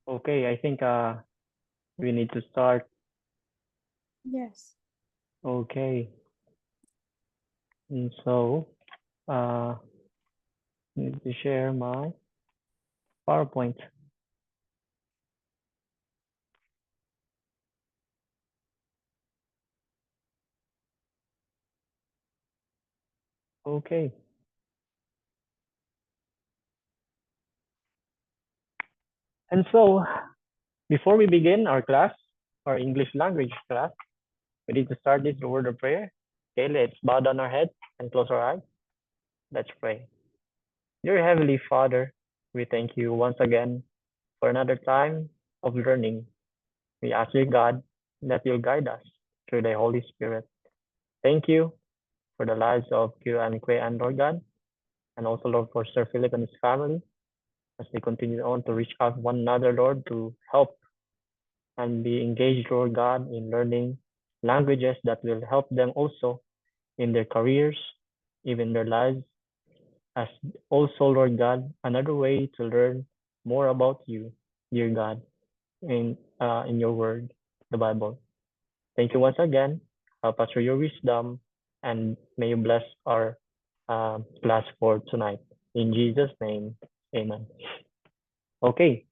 Okay, I think we need to start. Yes. Okay, and so uh need to share my PowerPoint. Okay, and so before we begin our class, our English language class, we need to start this with a word of prayer. Okay, let's bow down our heads and close our eyes. Let's pray. Dear Heavenly Father, we thank you once again for another time of learning. We ask you, God, that you'll guide us through the Holy Spirit. Thank you for the lives of Q and Kwe and Lord God, and also, Lord, for Sir Philip and his family as they continue on to reach out one another, Lord, to help and be engaged, Lord God, in learning languages that will help them also in their careers, even their lives, as also, Lord God, another way to learn more about you, dear God, in your word, the Bible. Thank you once again. Help us through your wisdom, and may you bless our class for tonight. In Jesus' name, amen. Okay,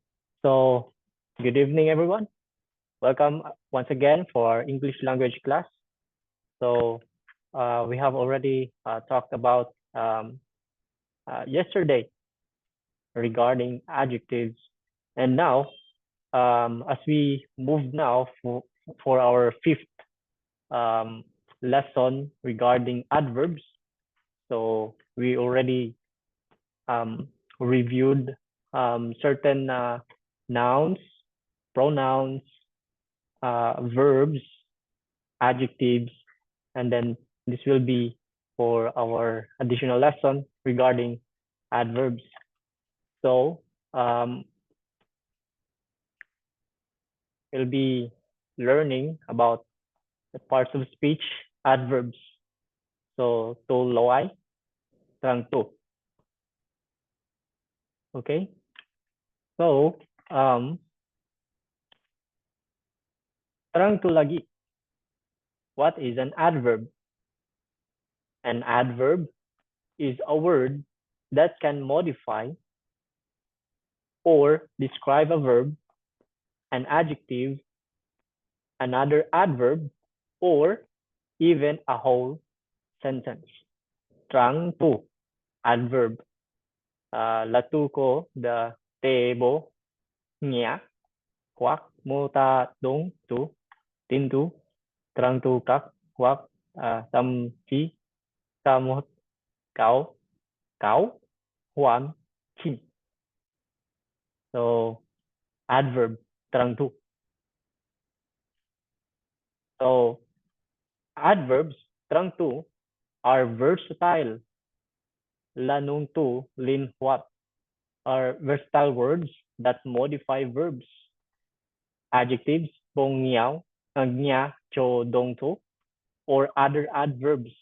so good evening, everyone. Welcome once again for our English language class. So we have already talked about yesterday regarding adjectives, and now as we move now for our fifth um, lesson regarding adverbs. So we already um, reviewed certain nouns, pronouns, verbs, adjectives, and then this will be for our additional lesson regarding adverbs. So we'll be learning about the parts of speech, adverbs. So to loai, trang tu. Okay. So terang tu lagi. What is an adverb? An adverb is a word that can modify or describe a verb, an adjective, another adverb, or even a whole sentence. Trang tu, adverb. Latu ko the tebo nya hoặc mô tả đúng tu tin tu trang tu các hoặc tâm trí sa một cáo cáo hoàn chỉnh. So adverb trang tu. So adverbs trang tu are versatile. Lanung tu lin what are versatile words that modify verbs. Adjectives bong niao nya cho dong tu or other adverbs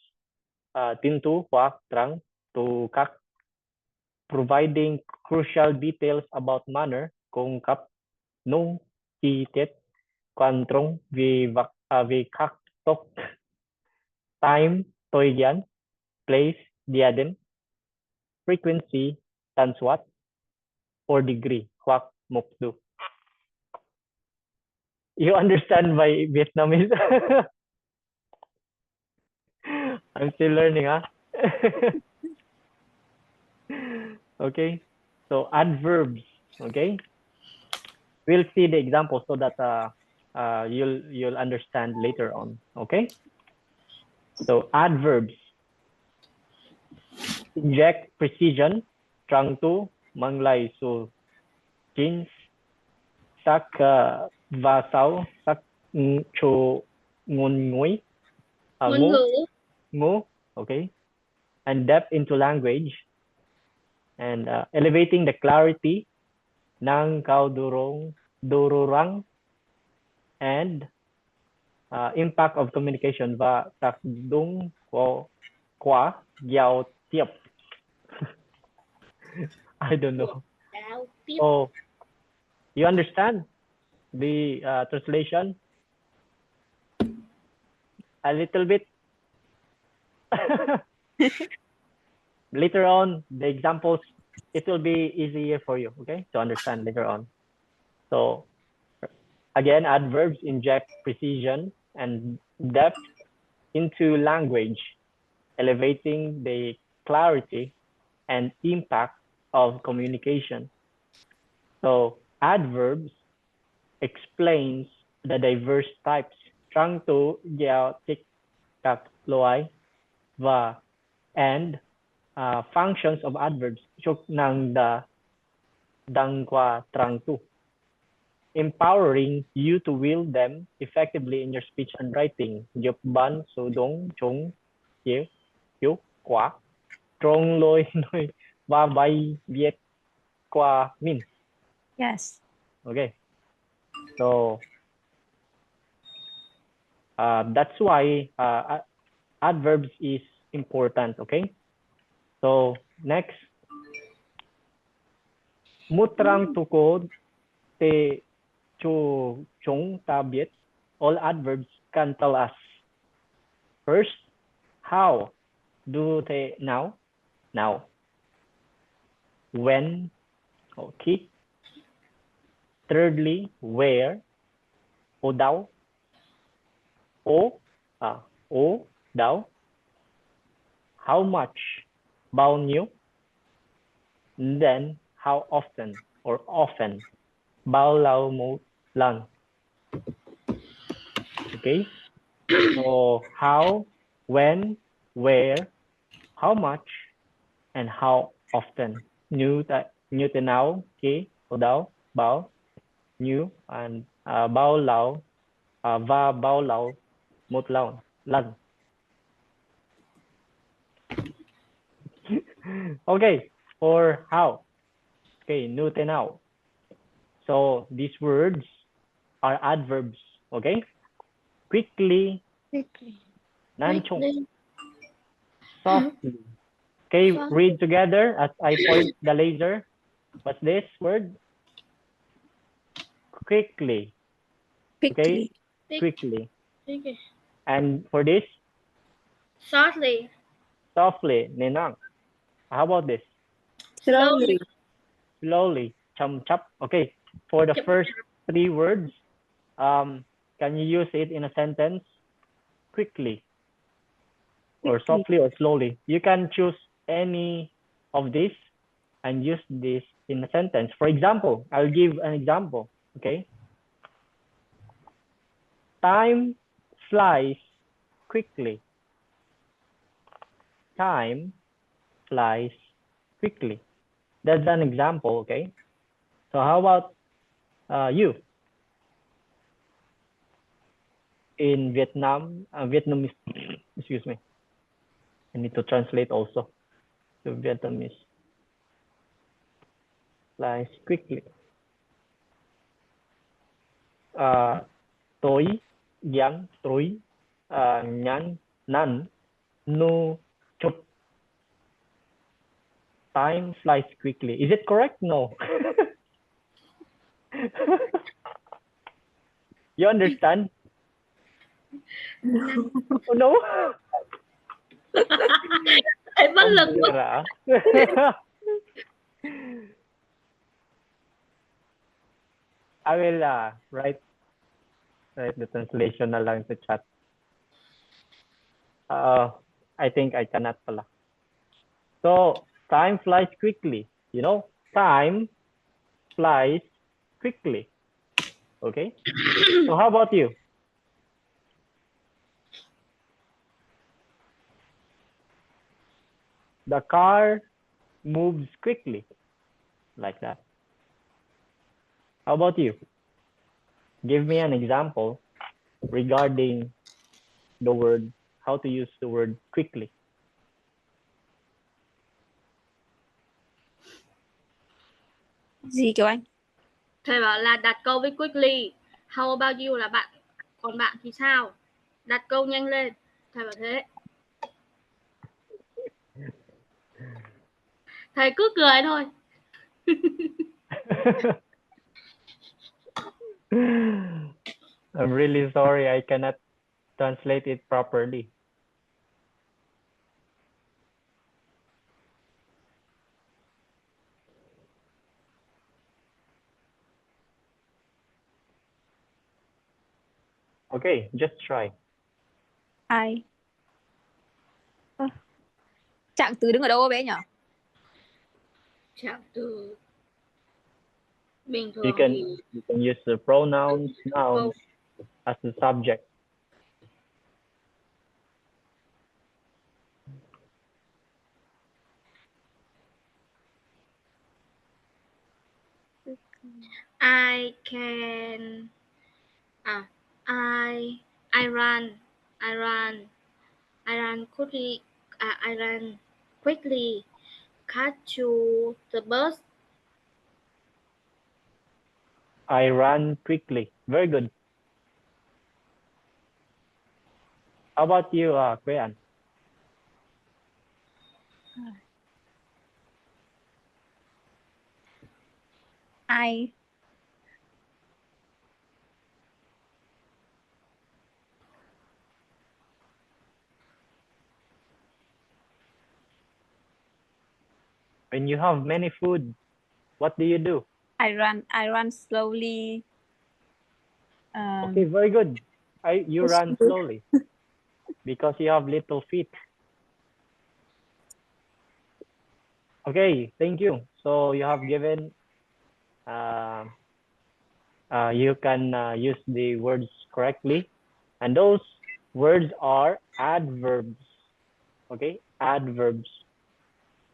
tin tu hoặc trang tu các providing crucial details about manner cung cấp nung chi tiết quan trọng về các tốc time thời gian place địa điểm frequency tần suất or degree hoặc mục đích. You understand my Vietnamese? I'm still learning, huh? Okay, so adverbs. Okay, we'll see the example so that you'll understand later on. Okay, so adverbs inject precision, trang tu, manglay su jin sắc và sáu sắc chu ngôn ngữ Ngôn ngữ ngữ. ngữ. Okay, and depth into language and elevating the clarity ng dururang and impact of communication và tác động qua giao tiếp. I don't know. Giao tiếp. Oh, You understand the translation? A little bit. Later on, the examples, it will be easier for you, okay, to understand later on. So again, adverbs inject precision and depth into language, elevating the clarity and impact of communication. So adverbs explains the diverse types trang tú giao tích các loại và and functions of adverbs chúc năng da đăng qua trang tú, empowering you to wield them effectively in your speech and writing, giúp bạn sử dụng chúng hiệu quả trong lối nói và bài viết qua mình. Yes. Okay, so that's why adverbs is important. Okay, so next, mutrang tukod te cho chúng ta biết. All adverbs can tell us. First, how do they now? Now. When? Okay. Thirdly, where? O daw. O daw. How much? Bao nhiêu? And then how often or often? Bao lâu một lần? Okay. So how, when, where, how much, and how often. Như thế nào, okay, ở đâu, bao nhiêu, and bao lâu, và bao lâu một lần. Okay, for how. Okay, như thế nào. So these words are adverbs. Okay, quickly, nhanh chóng, softly. Okay, read together as I point the laser. What's this word? Quickly. Okay, quickly. And for this? Shortly. Softly. Nenang. How about this? Slowly. Slowly. Chum chap. Okay, for the first three words, can you use it in a sentence? Quickly. Or softly or slowly. You can choose any of these and use this in a sentence. For example, I'll give an example. Okay. Time flies quickly. Time flies quickly. That's an example. Okay. So how about you? In Vietnam, Vietnamese, excuse me. I need to translate also to Vietnamese. Flies quickly. Tối giang tối nhanh nu chụp. Time flies quickly. Is it correct? No. You understand? Oh, no. Em bất lực quá. I will write the translation na lang sa chat. I think I cannot pala. So time flies quickly. You know, time flies quickly. Okay. So how about you? The car moves quickly, like that. How about you? Give me an example regarding the word, how to use the word quickly. Gì các anh? Thầy bảo là đặt câu với quickly. How about you là bạn. Còn bạn thì sao? Đặt câu nhanh lên. Thầy bảo thế. Thầy cứ cười thôi. I'm really sorry, I cannot translate it properly. Okay, just try. I. Trạng từ đứng ở đâu bé nhỉ? Trạng từ bình You thường can thì you can use the pronouns, nouns as the subject. I can I run quickly I run quickly catch to the bus. I ran quickly. Very good. How about you, Quế Anh? I. When you have many food, what do you do? I run slowly. Okay, very good. You run slowly because you have little feet. Okay, thank you. So you have given, you can use the words correctly. And those words are adverbs. Okay, adverbs.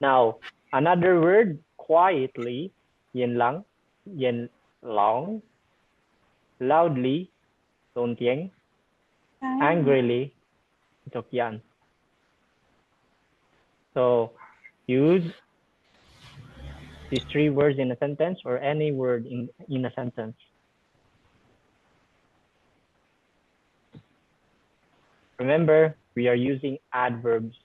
Now, another word, quietly, yên lặng, yên lòng, loudly, lớn tiếng, angrily, chọc giận. So use these three words in a sentence or any word in a sentence. Remember, we are using adverbs.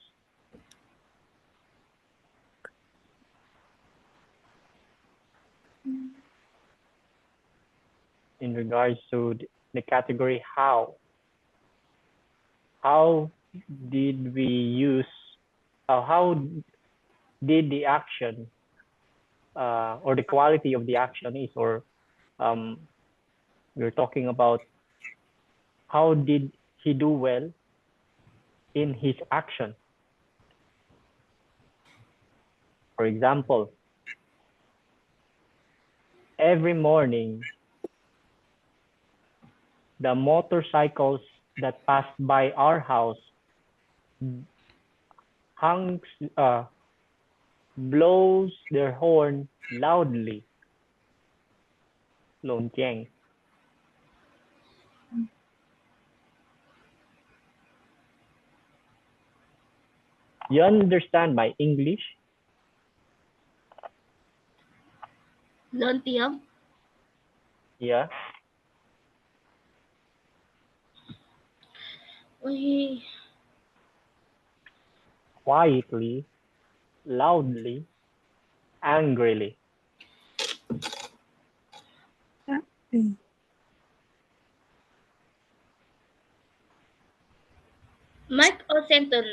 In regards to the category how. How did we use, how did the action or the quality of the action is, or we're talking about how did he do well in his action. For example, every morning, the motorcycles that pass by our house blows their horn loudly. Lồn chèn. You understand my English? Lớn tiếng. Yeah. Ôi, Quietly, loudly, angrily. make a sentence,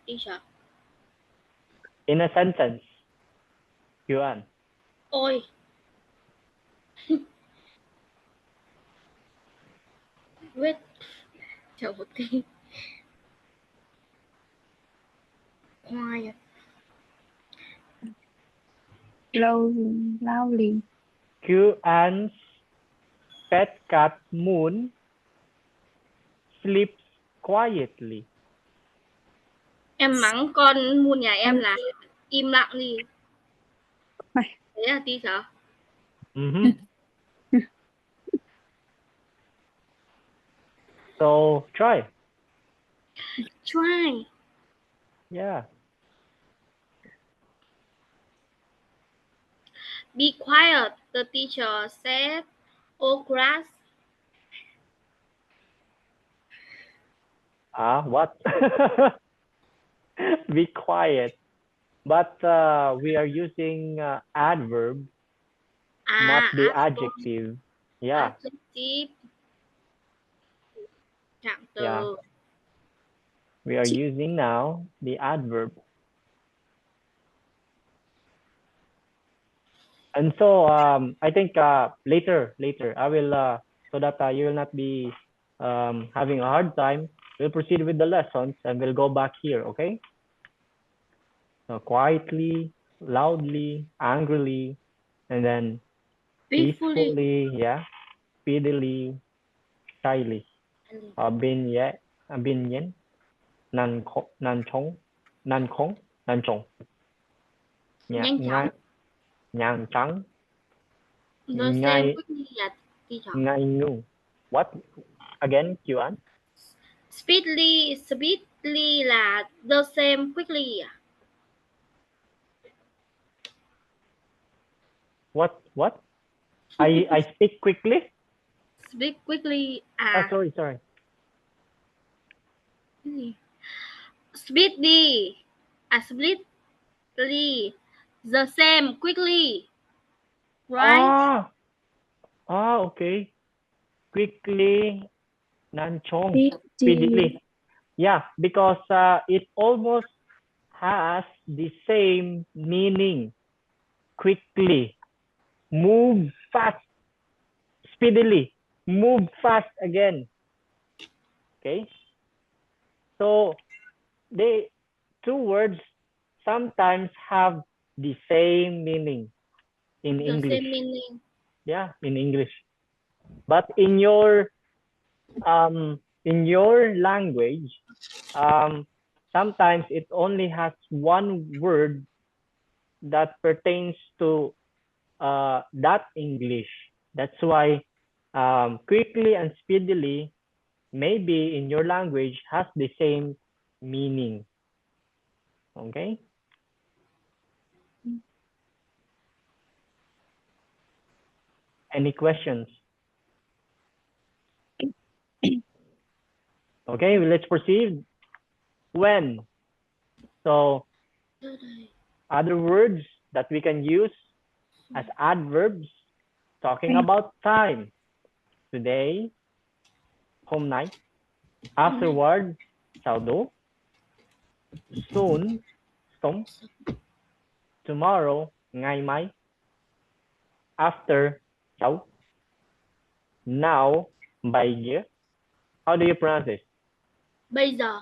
teacher. In a sentence, Yuan. Ôi. Wait. Chờ một tí. Quiet. Loudly. Yuan's pet cat Moon sleeps quietly. Em mắng con Moon nhà em là im lặng đi. Đấy là teacher. So try. Try. Yeah. Be quiet, the teacher said. Oh, class. What? Be quiet. But we are using adverb, not the adjective. Yeah. adjective, trạng từ. Yeah. We are using now the adverb. And so I think later I will so that you will not be having a hard time. We'll proceed with the lessons and we'll go back here, okay? So quietly, loudly, angrily, and then Peacefully. peacefully, yeah, speedily, shyly. Bin yen, nan chong, Nhanh chóng. nhàn trắng, The same ngay quickly là teacher. ngay ngu. What? Again, Q-An? Speedily là the same quickly. What? I speak quickly? Speak quickly Sorry. cái gì? Speedily. Speedily. The same quickly. Right? Okay. Quickly, nan chong, speedily. Yeah, because it almost has the same meaning. Quickly, move fast, speedily, move fast again. Okay, so they two words sometimes have the same meaning in The English. same meaning. Yeah, in English, but in your language, sometimes it only has one word that pertains to that English. That's why quickly and speedily, maybe in your language, has the same meaning. Okay? Any questions? Okay, let's proceed. When? So, other words that we can use as adverbs talking about time. Today, hôm nay. Afterward, sau đó. Soon, sớm. Tomorrow, ngày mai. After, sau. Now, bây giờ. How do you pronounce it? Bây giờ.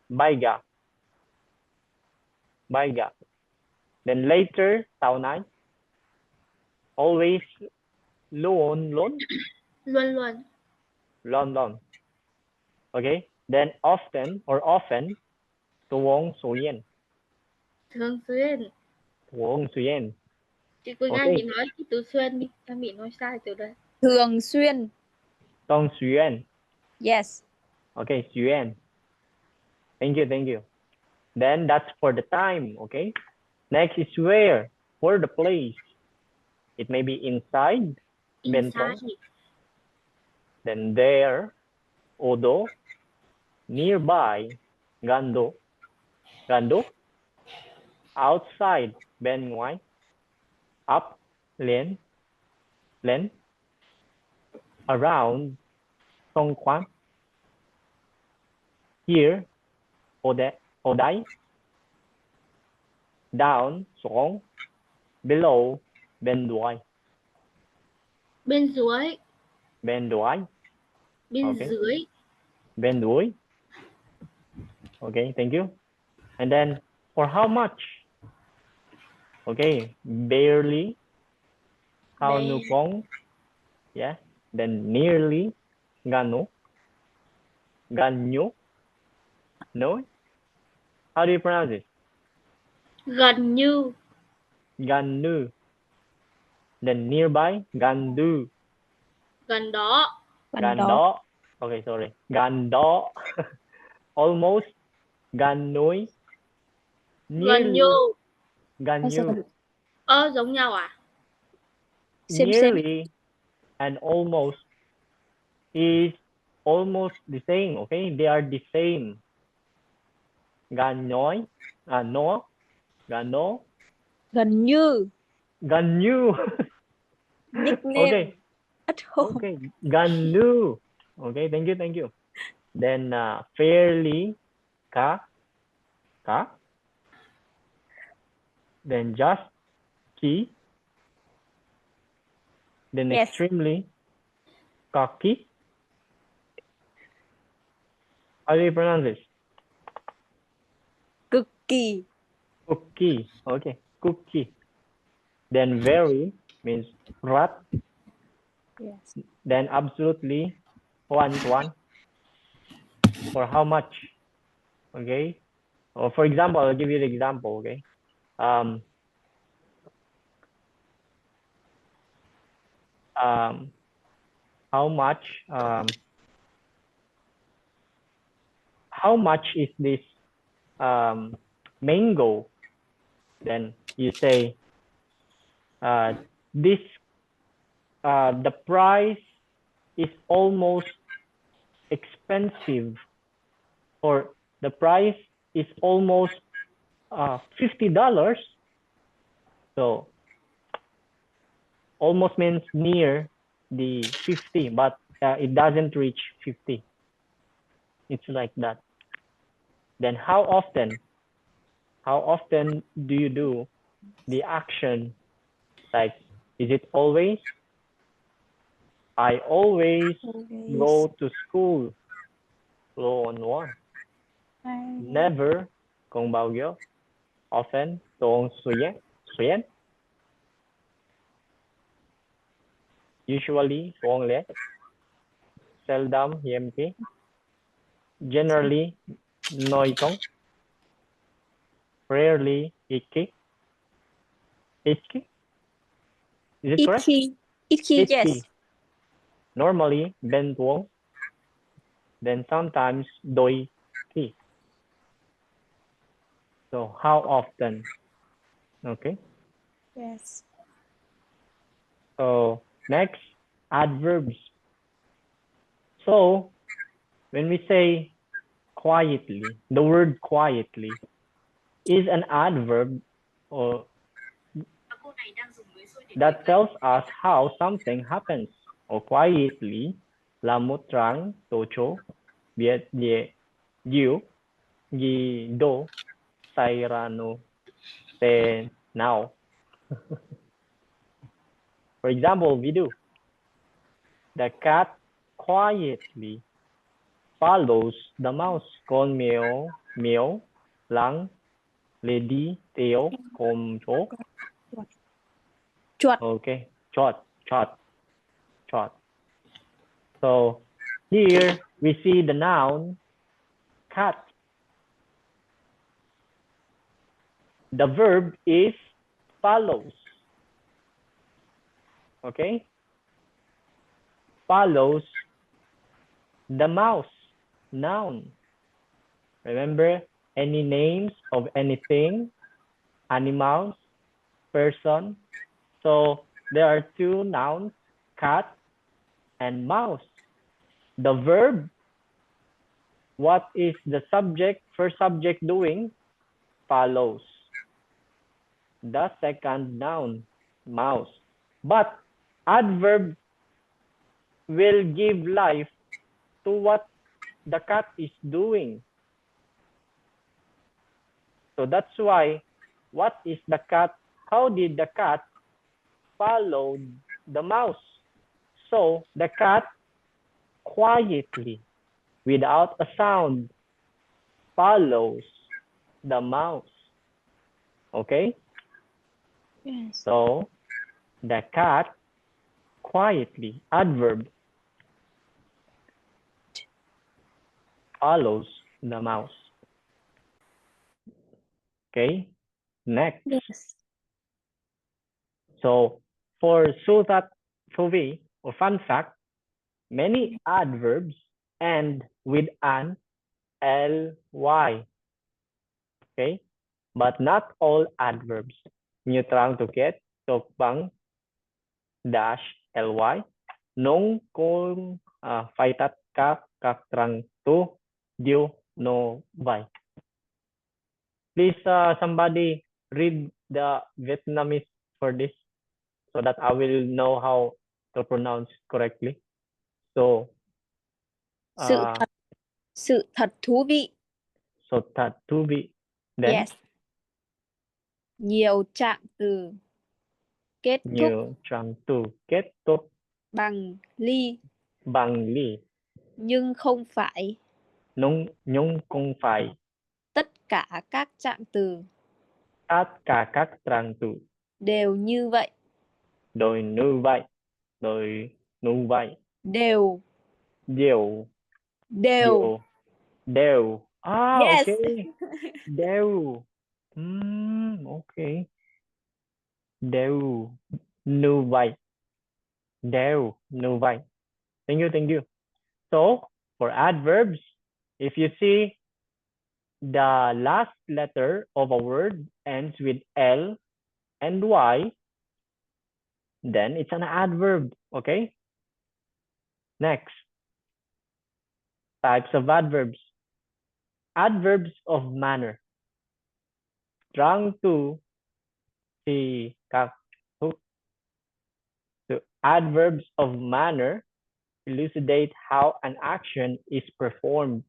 Baiga. Baiga. Then later, sau này. Always, luôn. Luôn luôn. Lon. Okay. Then often or often, thường xuyên. Thường xuyên. Thường xuyên. Chị Quỳnh Anh, Okay. chị nói cái từ xuyên đi. Em bị nói sai từ đây. Thường xuyên. Thường xuyên. Yes. Okay, xuyên. Thank you. Then that's for the time, okay? Next is where, for the place. It may be inside, bên trong. Inside. Then there, ở đó. Nearby, gần đó. Outside, bên ngoài. Up, lên. Around, xung quanh. Here, ở đây. Down, xuống. Below, bên dưới. Bên dưới. Bên dưới. Bên Okay. dưới. Bên dưới. Okay, thank you. And then for how much? Okay, barely. How Barely. nu con? Yeah. Then nearly. Gano. Ganyo. No? How do you pronounce it? Gần như. Ganu. Then nearby. Gandu. Gần đó. Gần đó. Gando. Okay, sorry. Gando. Almost. Ganoi. Gần như. Ganyu. Giống nhau à? Same. Nearly and almost is almost the same, okay? They are the same. Ganoi, no, gano, Gần như. ganyu. Nickname. Okay, At home. Okay, gần Okay, thank you. Then fairly, ka. Then just, ki. Then Yes. extremely, kaki. How do you pronounce this? Cực kỳ. Cookie. Okay, cookie. Then very means rat. Yes. Then absolutely, one. For how much? Okay. Or for example, I'll give you the example. Okay. How much? How much is this mango? Then you say this. The price is almost expensive, or the price is almost $50. So almost means near the 50, but it doesn't reach 50. It's like that. Then how often? How often do you do the action? Like, is it always? I always go to school. Flow on one. Never, không bao giờ. Often, thường xuyên. Usually, thường lẽ. Seldom, hiếm khi. Generally, nói không. Rarely, ít khi. Ít khi. Is it Ít correct? khi. Ít khi, Ít yes. khi. Normally, bên tuồng. Then sometimes, đôi khi. So, how often? Okay. Yes. So, next, adverbs. So, when we say quietly, the word quietly is an adverb or that tells us how something happens. Or quietly là một trạng tố chỗ việc gì đó xảy ra thế nào. For example, we do. The cat quietly follows the mouse. Con mèo mèo lắng le đi theo con chó. Chuột. Okay, chót. So here we see the noun cat. The verb is follows. Okay, follows the mouse. Noun. Remember, any names of anything, animals, person. So there are two nouns, cat and mouse. The verb, what is the subject, first subject doing? Follows. The second noun, mouse. But adverb will give life to what the cat is doing. So that's why, what is the cat? How did the cat follow the mouse? So the cat quietly, without a sound, follows the mouse. Okay? Yes. So the cat quietly, adverb, follows the mouse. Okay? Next. Yes. So for Suvi or fun fact, many adverbs end with an ly. Okay? But not all adverbs. Như trang to get, tục bằng dash ly. Nung kung phải tất cả các trang to điều no by. Please, somebody read the Vietnamese for this so that I will know how to pronounce correctly. So, Sự thật thú vị. so thật thú vị. Then, Yes. Nhiều trạng từ. Kết thúc nhiều trạng từ kết thúc bằng ly. bằng ly. Nhưng không phải. Nhưng không phải Tất cả các trạng từ tất cả các trạng từ đều như vậy. đều như vậy. Đều như vậy. Đều. Đều. Đều. Đều. Ah, Yes. okay. Đều. Okay. Đều. Như vậy. Đều. Như vậy. Thank you, thank you. So, for adverbs, if you see the last letter of a word ends with L and Y, then it's an adverb, okay? Next, types of adverbs. Adverbs of manner. Trang tu thì các thúc. So adverbs of manner elucidate how an action is performed,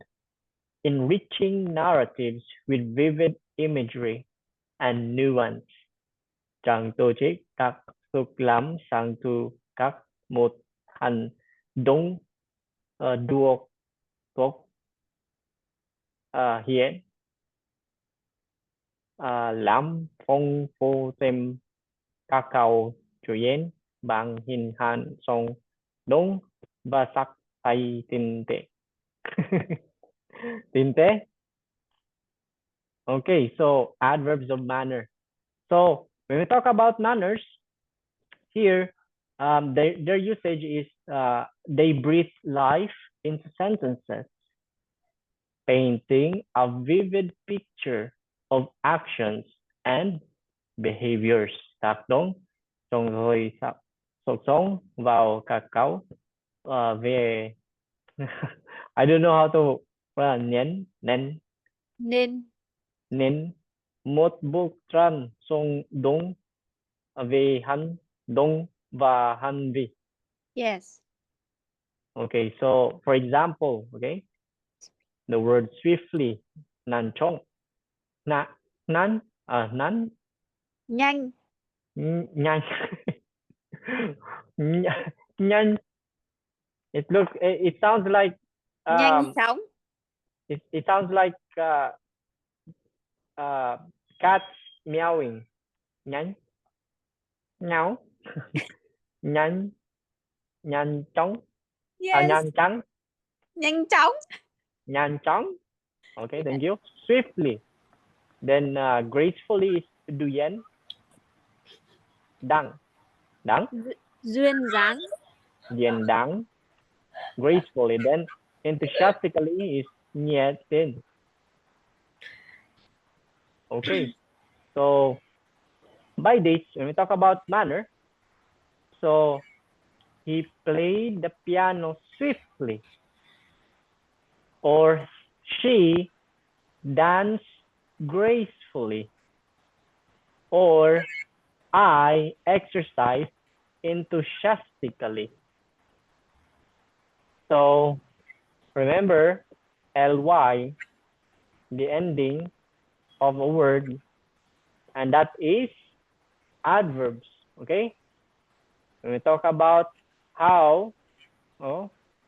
enriching narratives with vivid imagery and nuance. Trang tổ chức các thúc làm sang tu các một hành động đuộc tốt hiện làm phong phú thêm các câu chuyện bằng hình ảnh sống động và sắc thái tinh tế. Tinh tế. Okay, so adverbs of manner. So when we talk about manners, here their usage is they breathe life into sentences, painting a vivid picture of actions and behaviors. Tác động xong rồi sọc sống vào các câu về I don't know how to nên một bức tranh sống động về hành động và hành vi. Yes. Okay, so for example, okay, the word swiftly, nhanh chóng, nhanh, Nhanh. nhanh, nhanh. It sounds like Nhanh chóng. it sounds like cats meowing. Nhanh, meow, nhanh, nhanh chóng, Yes. nhanh chóng, Nhanh chóng. nhanh chóng. Okay, thank you. Swiftly. Then gracefully is duyên. Đăng, đăng, Duyên dáng. duyên đăng. Gracefully. Then enthusiastically is nhiệt tình. Okay, so by this, when we talk about manner, so he played the piano swiftly, or she danced gracefully, or I exercised enthusiastically. So remember ly, the ending of a word, and that is adverbs. Okay, when we talk about how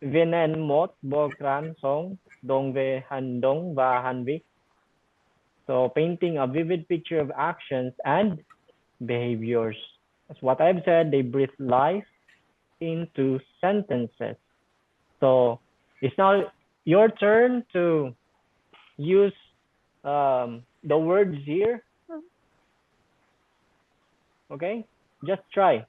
viên một program sống động về hành động và hành vi. So painting a vivid picture of actions and behaviors. That's what I've said. They breathe life into sentences. So it's now your turn to use the words here. Okay, just try.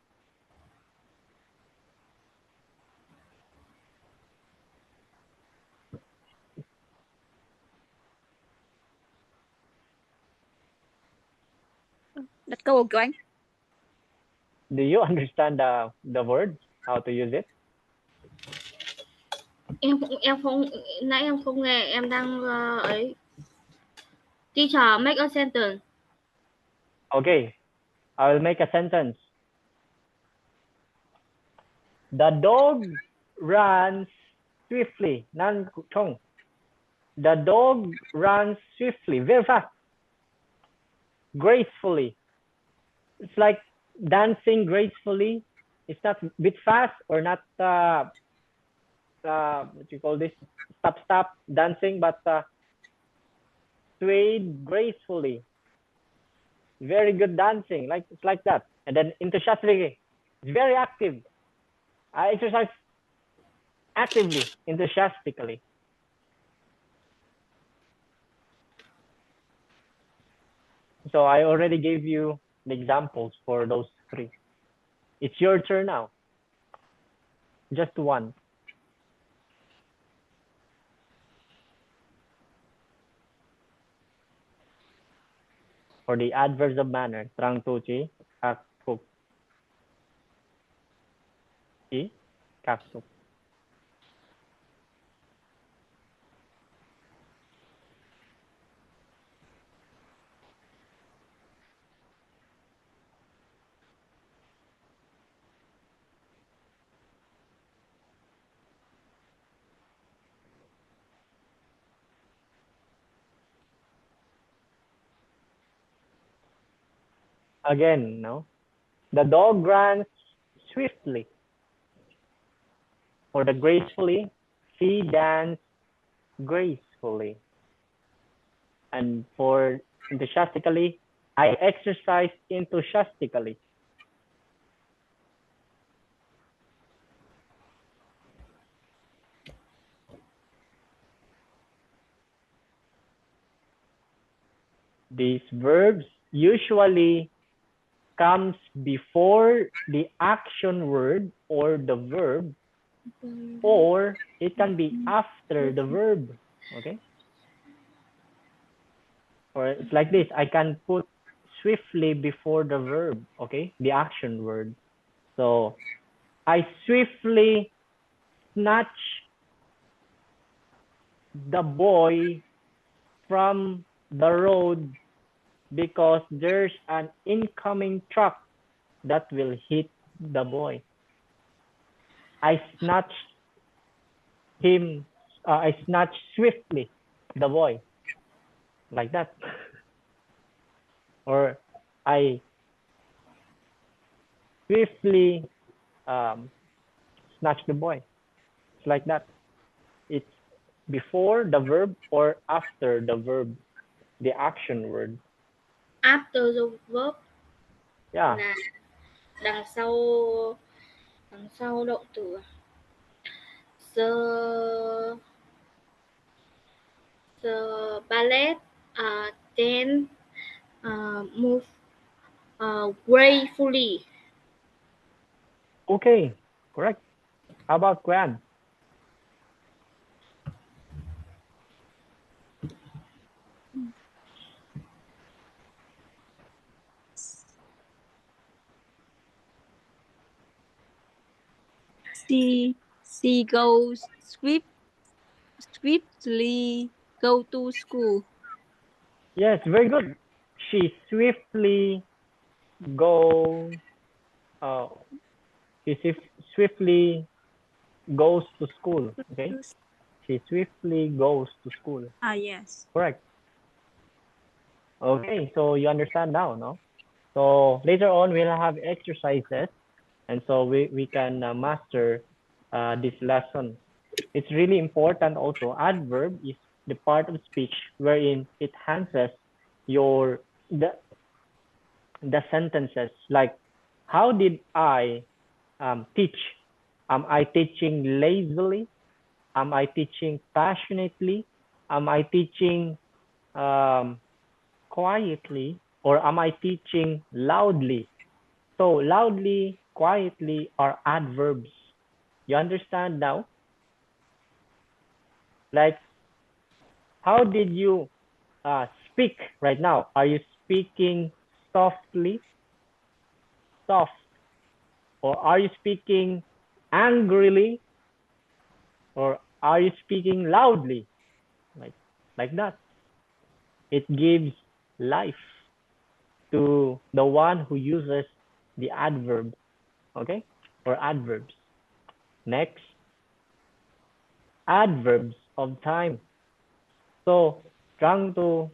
Đặt câu của anh. Do you understand the words, how to use it? Em không, nãy em không nghe, em đang ấy. Teacher, make a sentence. Okay, I will make a sentence. The dog runs swiftly. Nan Chong. The dog runs swiftly, very fast, gracefully. It's like dancing gracefully. It's not a bit fast or not what you call this, stop dancing, but swayed gracefully. Very good dancing, like it's like that. And then enthusiastically, it's very active. I exercise actively, enthusiastically. So I already gave you the examples for those three. It's your turn now. Just one. For the adverbs of manner, trang tu chi, kak phục, chi, kak suk. Again, no? The dog runs swiftly. For the gracefully, she danced gracefully. And for enthusiastically, I exercised enthusiastically. These verbs usually comes before the action word or the verb, or it can be after the verb. Okay? Or it's like this. I can put swiftly before the verb. Okay? The action word. So I swiftly snatch the boy from the road because there's an incoming truck that will hit the boy. I snatched him, I snatched swiftly the boy, like that. Or I swiftly snatch the boy. It's like that. It's before the verb or after the verb, the action word. After the verb Yeah. là đằng sau động từ. The ballet then move gracefully. Okay, correct. How about Gran? She goes swiftly go to school. Yes, very good. She swiftly go. Uh, she swiftly goes to school. Okay, she swiftly goes to school. Yes. Correct. Okay, so you understand now, no? So later on we'll have exercises, and so we can master this lesson. It's really important also. Adverb is the part of speech wherein it enhances your the sentences. Like, how did I teach? Am I teaching lazily? Am I teaching passionately? Am I teaching quietly? Or am I teaching loudly? So loudly, quietly are adverbs. You understand now? Like, how did you speak right now? Are you speaking softly, soft? Or are you speaking angrily? Or are you speaking loudly? Like that. It gives life to the one who uses the adverb, okay? Or adverbs. Next, adverbs of time. So, Trang Tu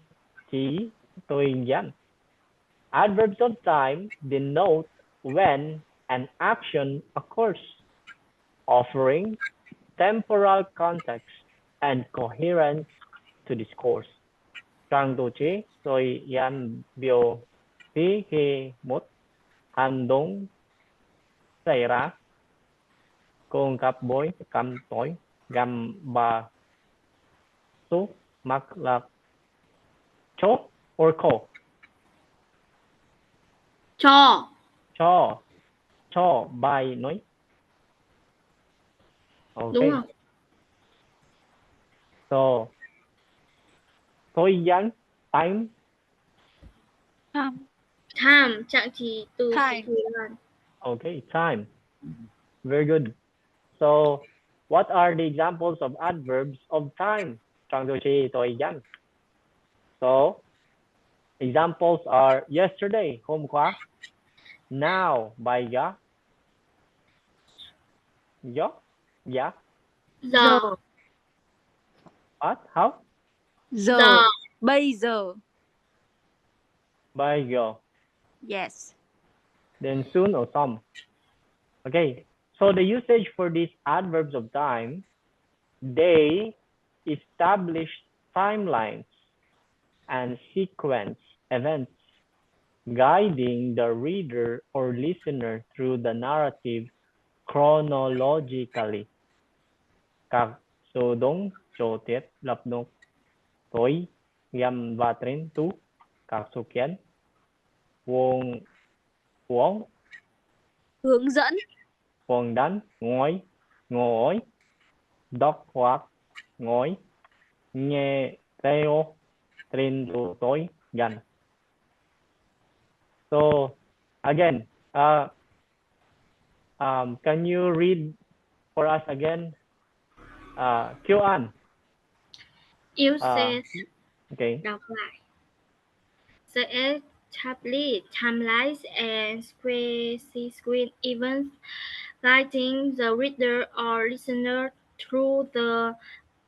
Chỉ Tôi Yan. Adverbs of time denote when an action occurs, offering temporal context and coherence to discourse. Trang Tu Chỉ Tôi Yan biểu thị khi một hành động xảy ra cùng cặp bối cầm tối gầm bà số mặc là chốt or call cho bài nói. Đúng Okay. không? So, thời gian, time. Time, trạng chỉ từ chỉ Time. thời gian. Okay, time. Very good. So, what are the examples of adverbs of time? Trang Tu Chỉ thời gian. So, examples are yesterday, hôm qua. Now, bài giá. Gió, giá. Giờ, What? How? Giờ. Bây giờ. Bài giờ. Yes. Then soon or some. Okay, so the usage for these adverbs of time, they establish timelines and sequence events, guiding the reader or listener through the narrative chronologically. Các số đúng, số tiết, lập nốt, tối, gầm và tránh tú, các số kiến, vuông, uống, Hướng dẫn. quần đánh, ngồi, đọc hoặc, ngồi, nghe, theo, trên tối, gần. So, again, can you read for us again? Kiều An. usage, Okay. đọc lại. The establish timelines and sequence events, guiding the reader or listener through the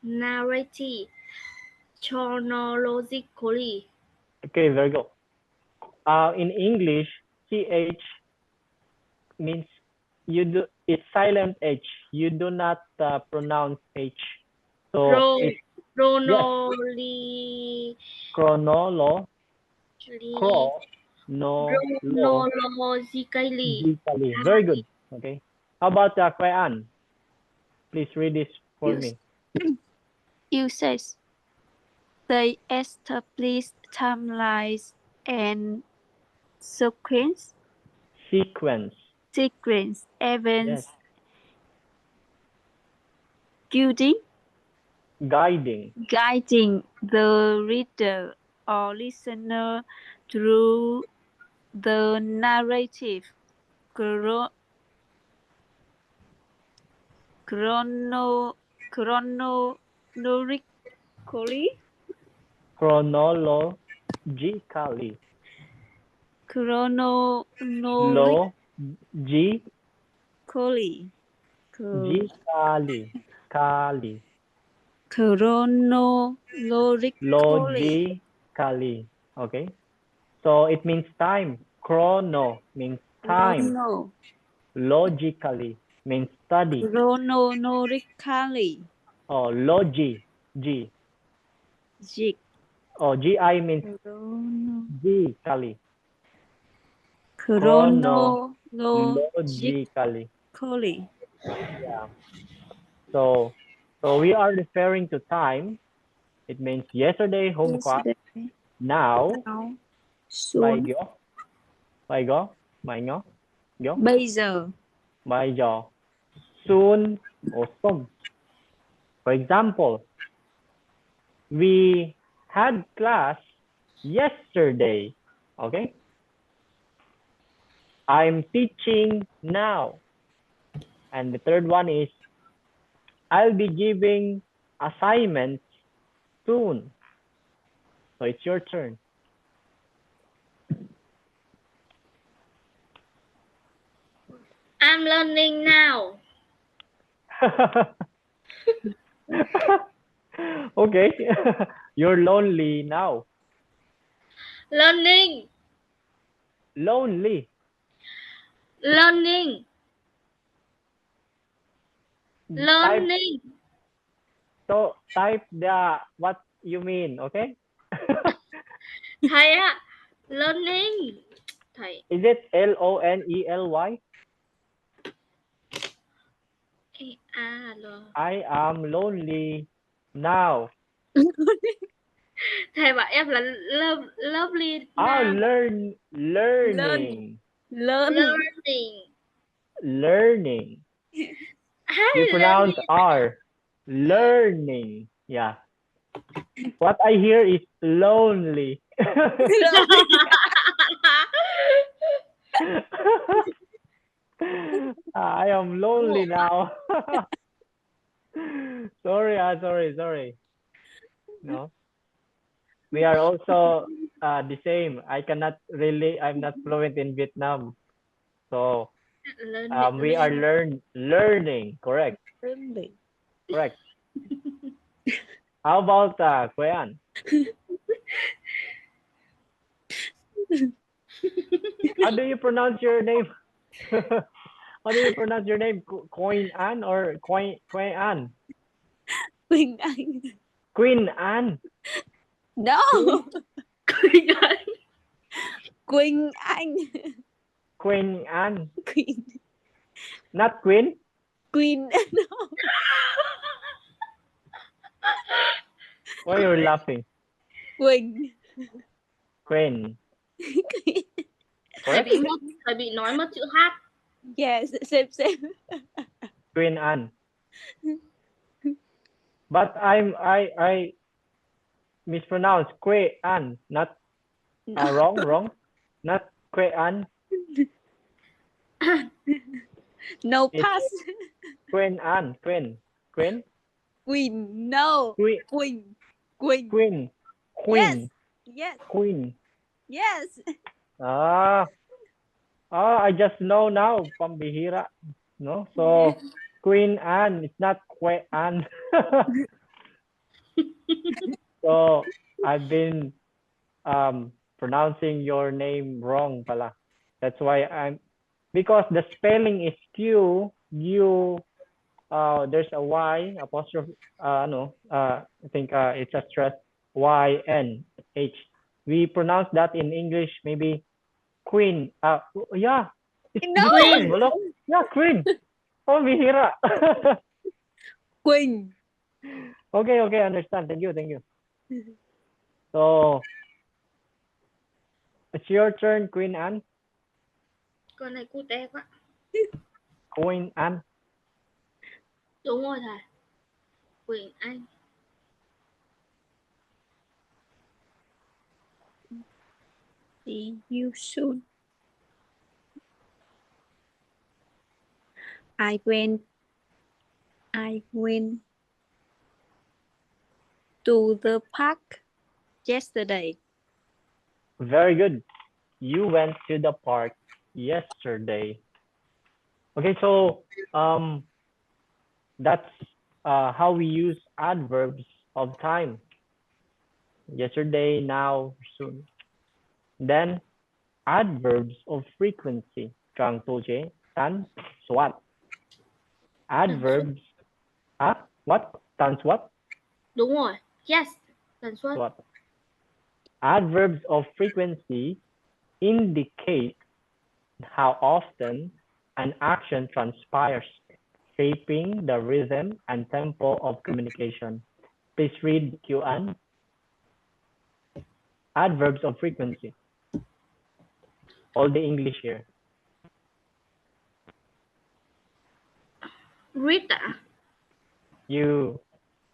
narrative chronologically. Okay, very good. In English, CH means it's silent H. You do not pronounce H. So it's Chronologically. Chronologically. Very good. Okay. How about Kuya An? Please read this for me. Usage. They establish timelines and sequence events, guiding the reader or listener through the narrative chronologically. Logically. Okay. So it means time. Chrono means time. Logically means study. Chronologically. Oh, G. Oh, GI means G-cally. Chronologically. Yeah. So we are referring to time. It means yesterday, hôm qua. Now. Soon. Bây giờ. Soon or some. For example, we had class yesterday. Okay. I'm teaching now. And the third one is I'll be giving assignments soon. So it's your turn. I'm learning now. Okay. You're lonely now. Learning. Lonely. Learning. Type Learning. so type the what you mean, okay? Thầy ạ. Learning. Thầy. Is it Lonely? L. I am lonely now. Thầy bảo em là lovely Ah, now. learning. Learning. Learning. How You pronounce learning? R. Learning. Yeah. What I hear is lonely. I am lonely now. Sorry. No. We are also the same. I'm not fluent in Vietnam. So we are learning. Correct. Learning. Correct. How about Quay An? How do you pronounce your name? How do you pronounce your name? Queen Anne or Quay Anne? Quỳnh Anh. Queen Anne. No. Quỳnh Anh. Quỳnh Anh. Queen Anne. Queen. Not Queen? Queen. No. Why you're laughing? Quỳnh. Queen. Queen. Thầy bị nói mất chữ H. Yes, same. Queen Anne. But I mispronounce Quay Anne. Not wrong. Not Quay Anne. No It's pass. Queen Anne. Queen. Queen. No. Queen. Queen. Queen. Yes. Queen. Yes. I just know now, pambihira. No? So, Queen Anne, it's not Queen Anne. So, I've been pronouncing your name wrong pala. That's why because the spelling is Q, U, there's a Y, apostrophe, I think it's a stress, Y, N, H. We pronounce that in English, maybe Queen. Yeah. It's No. Queen. Yeah, Queen. Oh, bihira. Quỳnh. Okay, understand. Thank you. So, it's your turn, Queen Anne. Con này cute quá. Queen Anne. Đúng rồi thầy. Quỳnh Anh. See you soon. I went to the park yesterday. Very good. You went to the park yesterday. Okay, so that's how we use adverbs of time. Yesterday, now, soon. Then adverbs of frequency. Càng tô chế, tán, soát. Adverbs. What? Tán soát? Đúng rồi. Yes. Tần suất. Soát. Adverbs of frequency indicate how often an action transpires, shaping the rhythm and tempo of communication. Please read Q&A. Adverbs of frequency. All the English here. Read ạ. You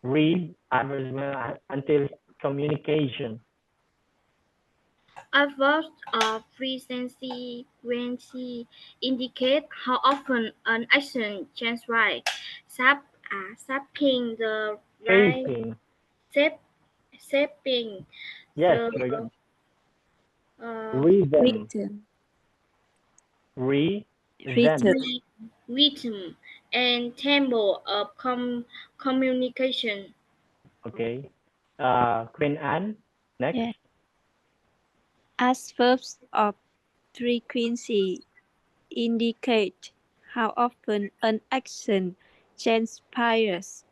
read adverbs until communication. Adverbs of frequency indicate how often an action transpires, shaping the right, shaping Yes, the very good. Rhythm. Rhythm. rhythm and tempo of communication. Okay. Queen Anne, next. Yeah. Adverbs of frequency indicate how often an action transpires,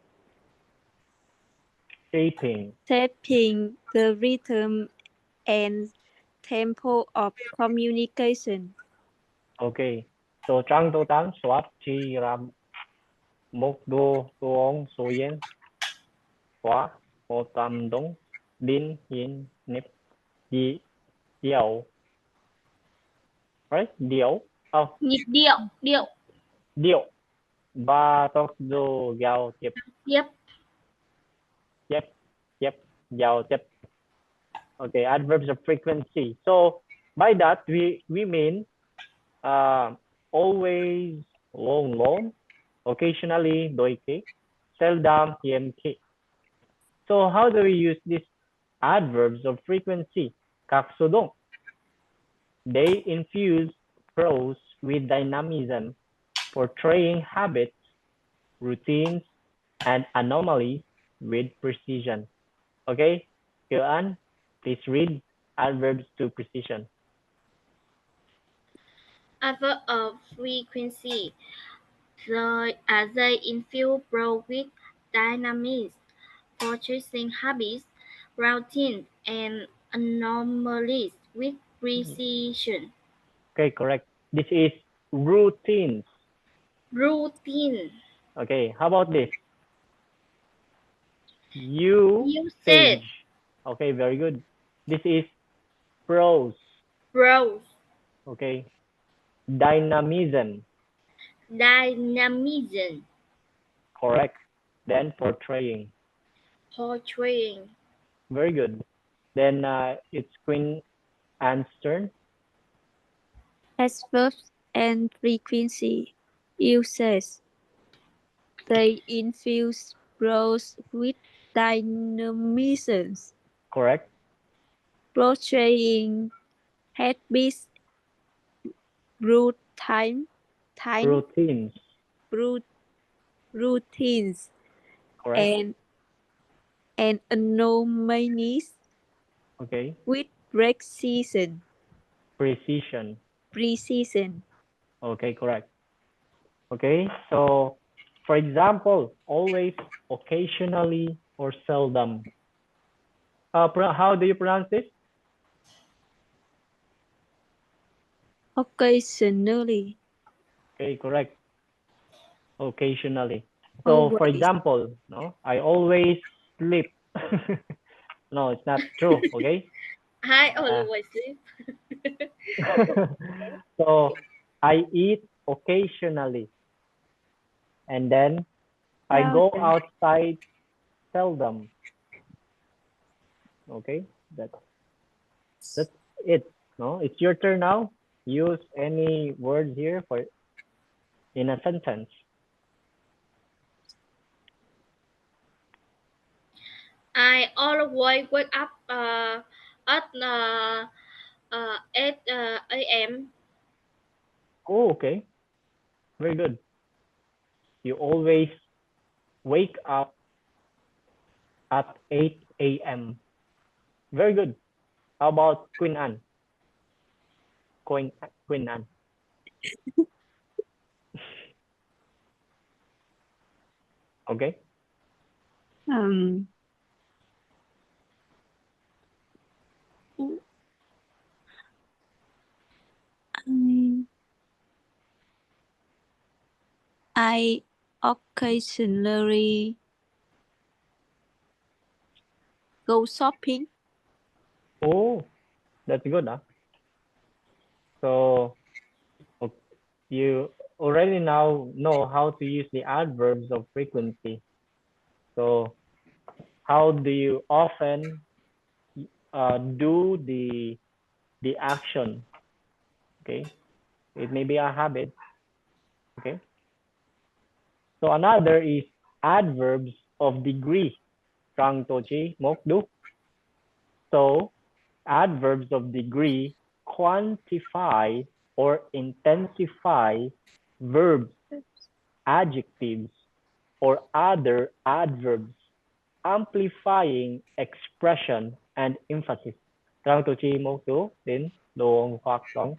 Shaping. shaping the rhythm and tempo of communication. Okay. So Trang Tô Tán, Soát, Chi, Ram, Mok, Do, Tuong, So Yen, Hóa, Hồ Tam Dong, Din, Yin, Nip, Di, Diệu. Right? Diệu. Oh, Nhịp điệu Diệu. Ba, Tok, Do, Giao, Tiếp, tiếp. Tiếp, Giao, Tiếp. Okay, adverbs of frequency. So by that we mean always, long, long, occasionally, đôi khi, seldom, hiếm khi. So how do we use these adverbs of frequency? Các số đông. They infuse prose with dynamism, portraying habits, routines, and anomalies with precision. Okay, Kiều An, please read adverbs to precision. Adverb of frequency. They infuse prose with dynamics, portraying habits, routines, and anomalies with precision. Okay, correct. This is routines. Routine. Okay, how about this? Usage. Okay, very good. This is prose. Prose. Okay. Dynamism. Dynamism. Correct. Then portraying. Portraying. Very good. Then it's Queen Anne's turn. Adverbs and frequency uses. They infuse prose with dynamism, Correct. portraying habits, routine, Routines. routines, Correct. and anomalies Okay. with precision. Precision. Precision. Okay, correct. Okay, so for example, always, occasionally, or seldom. How do you pronounce this? Occasionally. Okay, correct. Occasionally. So for Always. example, no, I always sleep. No, it's not true. Okay. I always sleep. So I eat occasionally, and then I go Seldom. outside seldom. Okay, that's it. No, it's your turn now. Use any words here for in a sentence. I always wake up at 8 a.m. Oh, okay, very good. You always wake up at 8 a.m. Very good. How about Queen Anne? Queen Anne. Okay. I occasionally go shopping. Oh, that's good, huh? So you already now know how to use the adverbs of frequency. So how do you often do the action? Okay, it may be a habit. Okay. So another is adverbs of degree. Trang to chi mok du. So adverbs of degree quantify or intensify verbs adjectives or other adverbs amplifying expression and emphasis. Trang tu chi một số đến đồ hoặc sống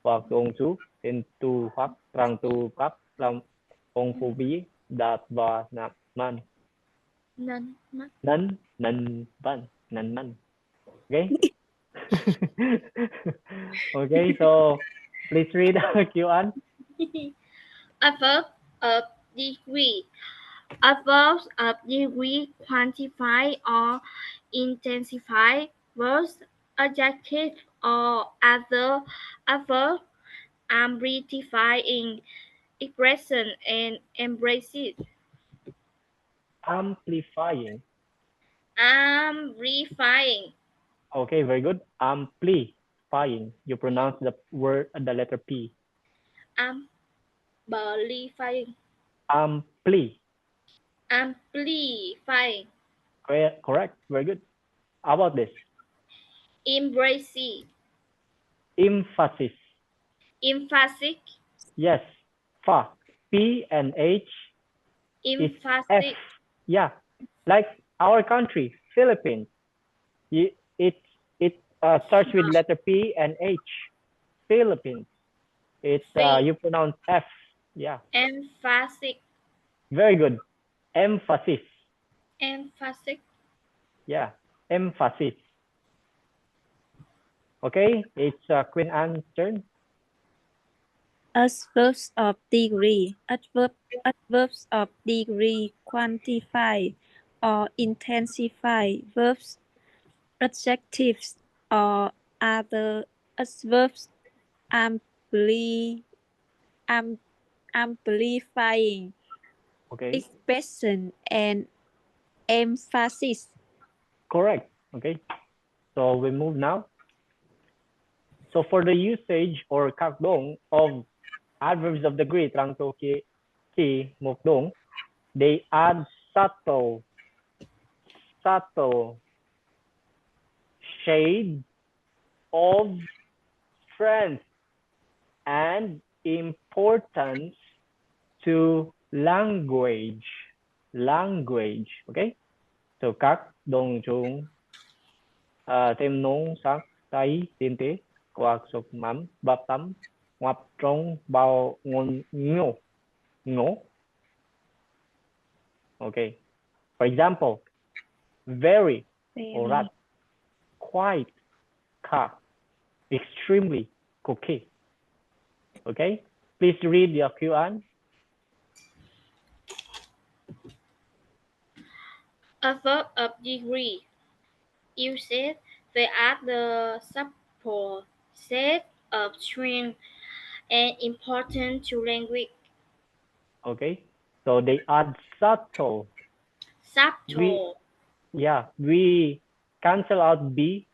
hoặc đồ chú đến tu hoặc trang tu pháp làm phong phú bí đạt và nạp man Nên mắt. nan man. Okay. Okay, so please read Q&A. Adverb of degree. Adverbs of degree quantify or intensify verbs, adjectives, or other adverbs, amplifying expression and embraces. Amplifying. Amplifying. Okay, very good. Amplifying. You pronounce the word, the letter P. Amplifying. Amplifying. Correct. Very good. How about this? Embracing. Emphasis. Emphatic. Yes. Fa. P and H is F. Emphatic. Yeah. Like our country, Philippines. It starts with letter P and H. Philippines. You pronounce F. Yeah. Emphatic. Very good. Emphasis. Emphatic. Yeah. Emphasis. Okay, it's Queen Anne's turn. Adverbs of degree. Adverbs of degree quantify or intensify verbs, adjectives, or other adverbs amplifying Okay. expression and emphasis. Correct. Okay. So we move now. So for the usage or kakdong of adverbs of degree, trang to ki mukdong, they add subtle shade of strength and importance to language. Okay. So các đồng chúng thêm nón sắc tay tiên tế hoặc sụp mắm bắp tắm ngoặt trong bao ngôn ngô. Okay. For example, very or rat, quite, car, extremely, cookie. Okay. Please read your Q&A. Adverb of degree. Usage. They add the support set of strength and important to language. Okay. So they add subtle. Subtle. We cancel out B.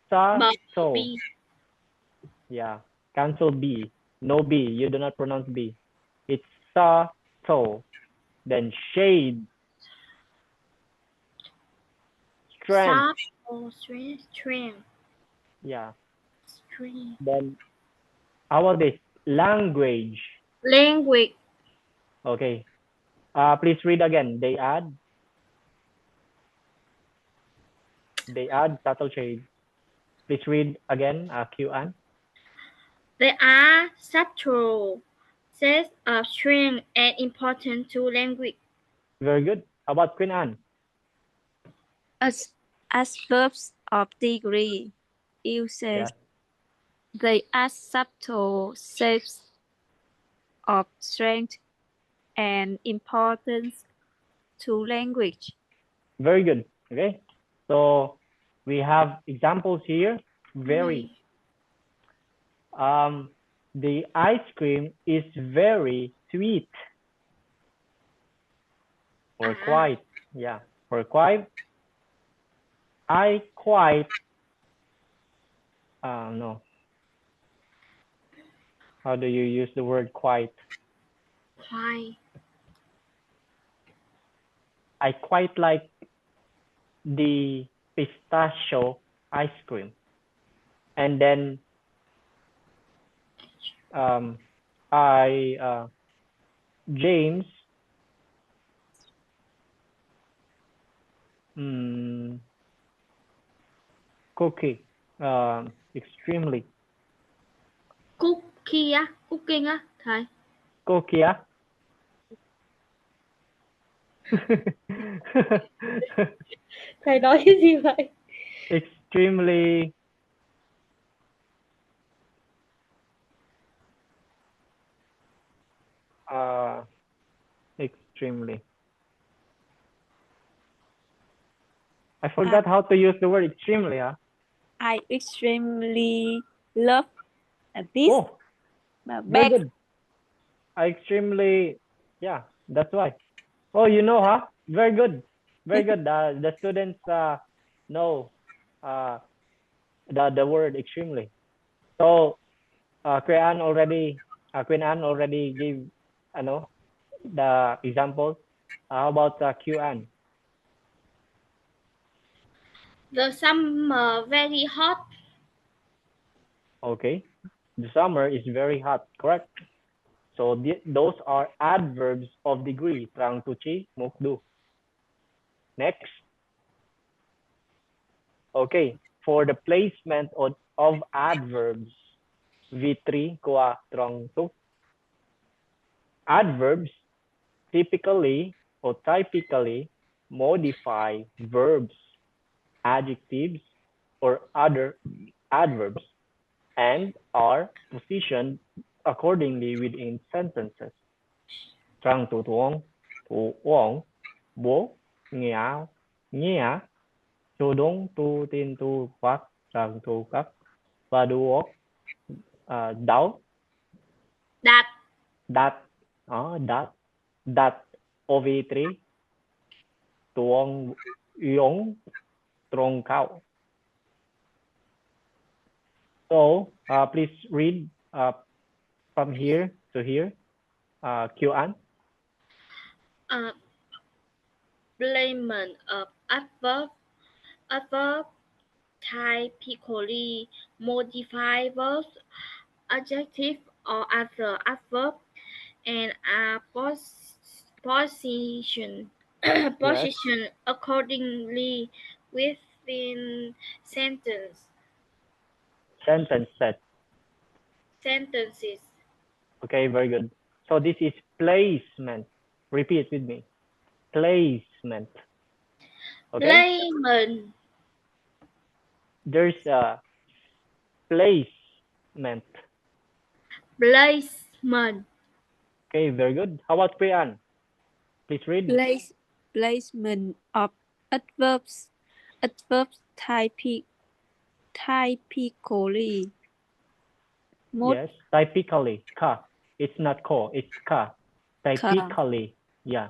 Subtle. B. Yeah. Cancel B. No B. You do not pronounce B. It's subtle. Then shade. Strength. Subtle. Strength. Yeah. Strength. Then how about this? Language. Language. Okay. Please read again. They add subtle shade. Please read again, Q&A. They are subtle sets of strength and important to language. Very good. How about Queen Anne? Adverbs of degree. Usage. Yeah. They add subtle shapes of strength and importance to language. Very good. Okay. So we have examples here. Very. The ice cream is very sweet. Or quite. Yeah. For quite. I quite. No. How do you use the word quite? Quite. I quite like the pistachio ice cream. And then I James cookie extremely Cookie á, cooking á thầy. cookie á. Thầy nói cái gì vậy? Extremely extremely. I forgot how to use the word extremely. I extremely love this Oh, very bag. good. I extremely, yeah, that's why. Oh, you know, huh? Very good. Very good. The students know the word extremely. So Queen Anne already gave the examples. How about Q Anne? The summer very hot. Okay, the summer is very hot, correct? So those are adverbs of degree. Trang tu chi, muk du. Next. Okay, for the placement of adverbs, V3 kuha trong tu. Adverbs typically or typically modify verbs, adjectives, or other adverbs and are positioned accordingly within sentences. Trang tu tuong, tu uong, bo, nghĩa, nghĩa, tu đúng, tu tin, tu quát, trang tu các, và đuốc, đáo, Đạt. that OV3, tuong, yong, trong cao. So please read from here to here. Q An. Placement of adverb typically modify verbs, adjective or other adverb and are position accordingly within sentences. Okay, very good. So this is placement. Repeat with me. Placement. Okay. Placement. There's a placement. Placement. Okay, very good. How about Priyan? Please read. Placement of adverbs typically Yes, typically. Ka. It's not ko, it's ka. Typically. Yeah.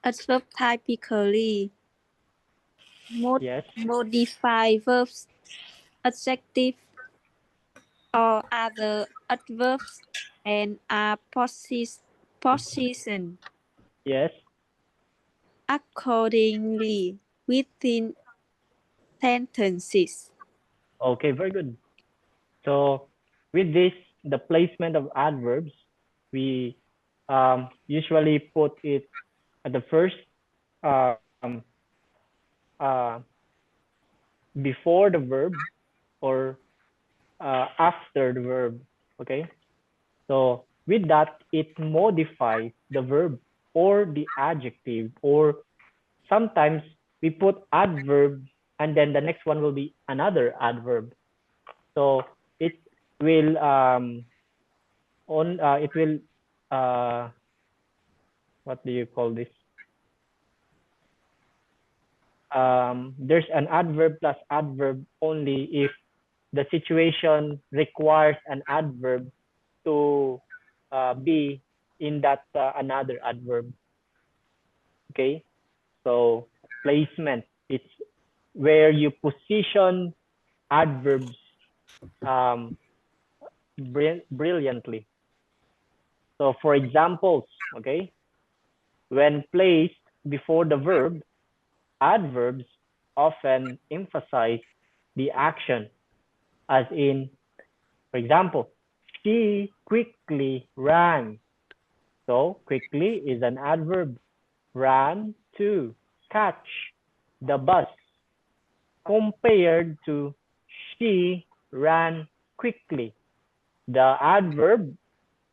Adverb typically Yes. modify verbs, adjective or other adverbs and are positioned Yes. accordingly within sentences. Okay, very good. So with this, the placement of adverbs, we usually put it at the first before the verb or after the verb. Okay. So with that, it modifies the verb or the adjective, or sometimes we put adverb and then the next one will be another adverb. So it will what do you call this? There's an adverb plus adverb only if the situation requires an adverb to be in that another adverb. Okay, so placement, it's where you position adverbs brilliantly. So for examples, okay, when placed before the verb, adverbs often emphasize the action, as in, for example, she quickly ran. So quickly is an adverb. Ran to catch the bus compared to she ran quickly. The adverb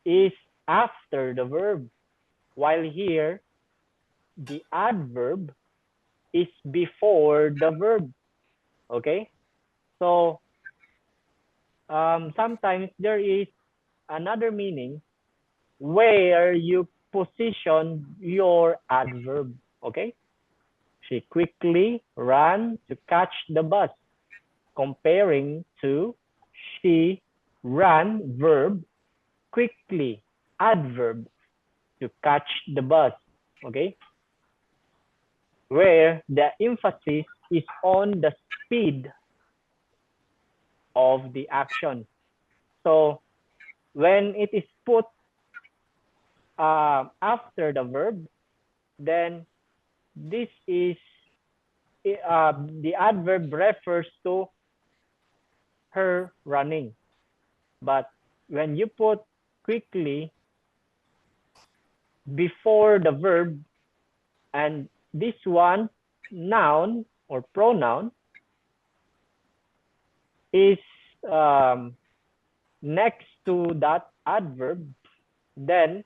is after the verb, while here the adverb is before the verb. Okay, so sometimes there is another meaning where you position your adverb. Okay, she quickly ran to catch the bus, comparing to she ran verb quickly adverb to catch the bus. Okay, where the emphasis is on the speed of the action. So when it is put after the verb, then this is the adverb refers to her running. But when you put quickly before the verb, and this one noun or pronoun is next to that adverb, then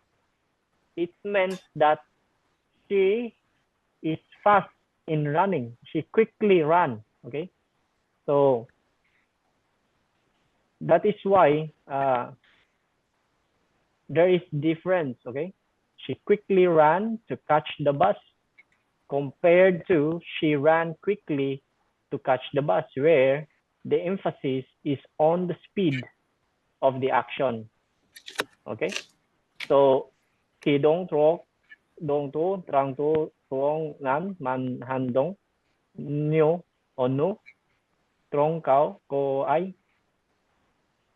it meant that she is fast in running. She quickly ran. Okay, so that is why there is difference. Okay, she quickly ran to catch the bus compared to she ran quickly to catch the bus, where the emphasis is on the speed of the action. Okay, so khi đón tú trang tú tuong nan man han dong new or no trong cáo cô ấy.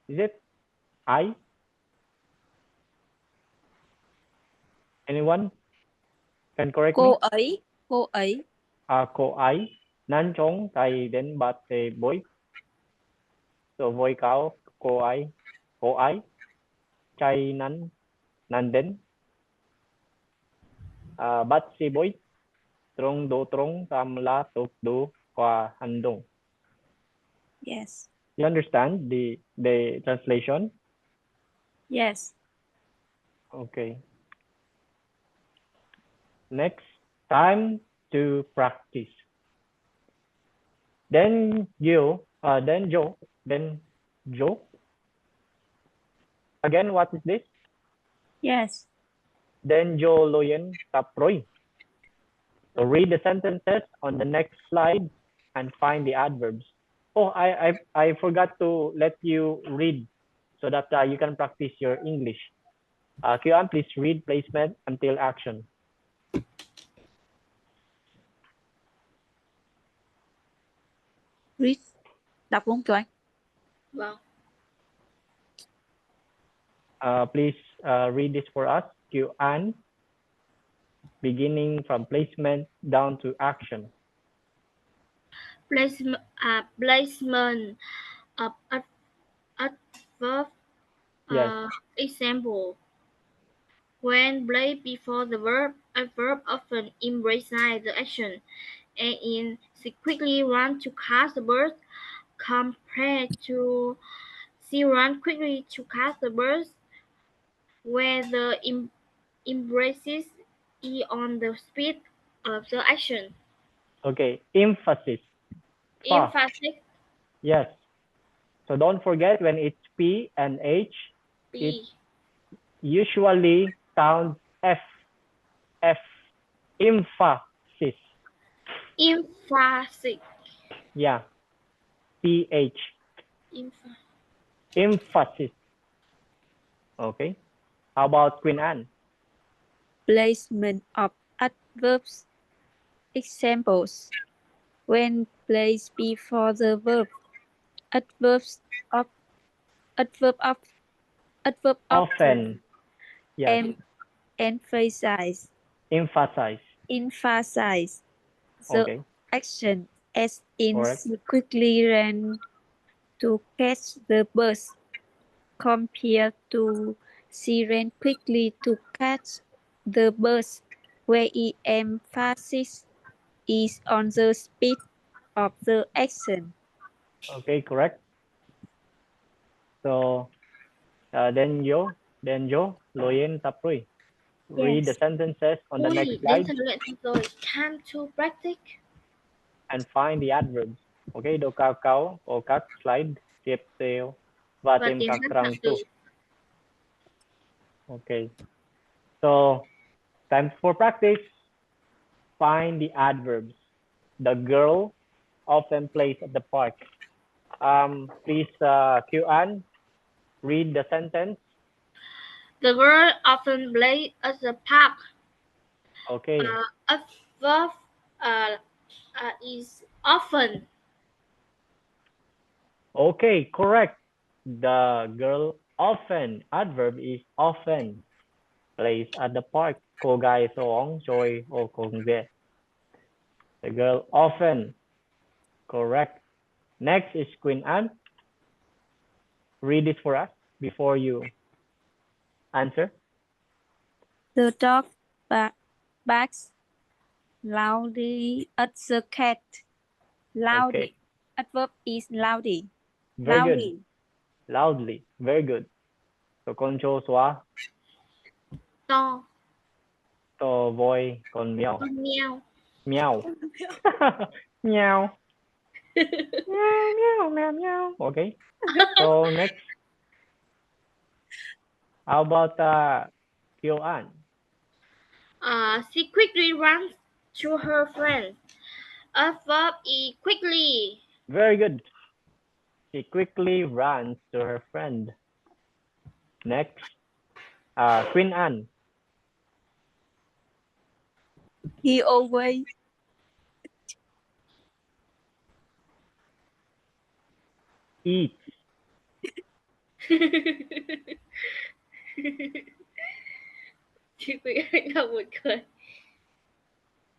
Is it I? Anyone can correct me? Cô ấy. Cô ấy nan trốn tay đến bát tề bối. So voi cáo cô ấy chay nan đến bắt si bối trong tam la tục du qua hành động. Yes. You understand the translation? Yes. Okay. Next, time to practice. Then Joe. Again, what is this? Yes. Then Joe Loyen Taproy. So read the sentences on the next slide and find the adverbs. Oh, I forgot to let you read so that you can practice your English. Kian, please read placement until action. Read. Đọc luôn cho anh. Vâng. Please read this for us. Kian, beginning from placement down to action. Placement of adverb. Yes. Example. When placed before the verb, a verb often emphasizes the action, and in she quickly ran to catch the bird, compared to she ran quickly to catch the bird, where the emphasis is on the speed of the action. Okay, emphasis. Emphasis. Yes. So don't forget when it's P and H, P. it usually sounds F. Emphasis. Emphasis. Yeah. PH. Emphasis. Okay. How about Queen Anne? Placement of adverbs. Examples. When placed before the verb, adverb Often. Yes. Emphasize the Okay. action, as in Correct. she quickly ran to catch the bus, compared to She ran quickly to catch the bus, where the emphasis is on the speed of the action. Okay, correct. So, then yo, Loyen Taproy. Read the Yes. sentences on the next Ui, đến slide giờ luyện tập rồi. Time to practice. and find the adverbs. Okay, đồ cao cáo ở các slide tiếp theo và Và tìm tìm các các trang cụm từ. từ. Okay. So, time for practice. Find the adverbs. The girl often plays at the park. Please, Q-An, read the sentence. The girl often plays at the park. Okay. A verb is often. Okay, correct. The girl often, adverb is often, plays at the park. Cô gái thường chơi ở công viên. The girl often, correct. Next is Queen Anne. Read it for us before you answer. The dog barks loudly at the cat. Loudly. Okay, Adverb is loudly. very good. Loudly. Loudly, very good. So con trâu xóa, To. to voi, con mèo. Con mèo. Meow. Meow. Meow, meow, meow, meow. Okay. So next, how about Kyo-An? She quickly runs to her friend. A verb is quickly. Very good. She quickly runs to her friend. Next, Queen Anne. He always Eats. Chị Quỳnh Anh là một cười.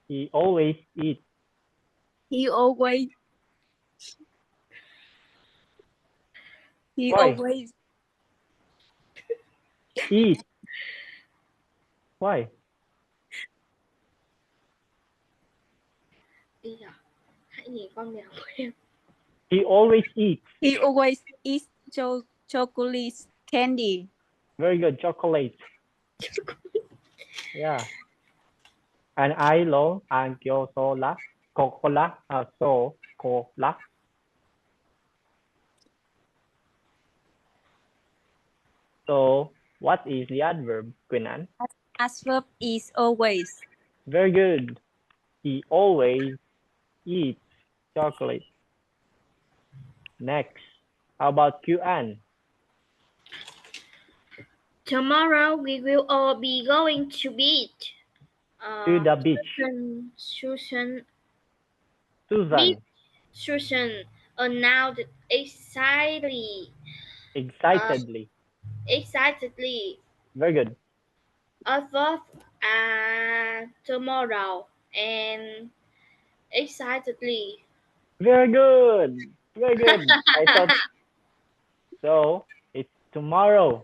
He always eats. he always he Why? always Eats. Why? Bây giờ hãy nhìn con mèo của em. He always eats. he always eats chocolate candy. Very good. Chocolate. Yeah. And I lo and kyo so la. Coca-Cola. So cola. So what is the adverb, Queen Anne? Adverb is always. Very good. He always eats chocolate. Next, how about Q-Anne? Tomorrow we will all be going to beach. To the beach. Susan Susan. announced excitedly. Excitedly. Very good. A verb tomorrow and excitedly. Very good. Very good. I thought so. It's tomorrow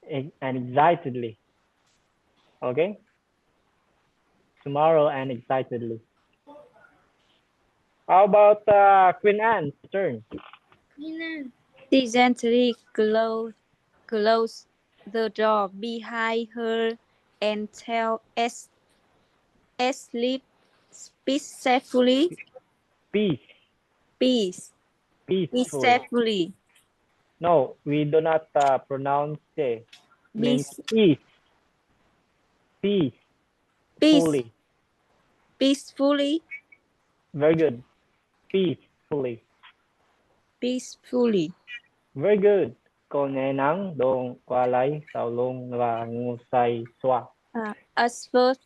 and excitedly. Okay? Tomorrow and excitedly. How about Queen Anne's turn? She gently closed the door behind her and tell Ashley speak safely. Peace. Peace. Peace Peacefully. safely. No, we do not pronounce it. Means Peace. peace. Peace. Fully. Peacefully. Very good. Peacefully. Peacefully. Very good. Cô nghe nắng đồn qua lấy tàu luôn và ngu say xoa. Adverb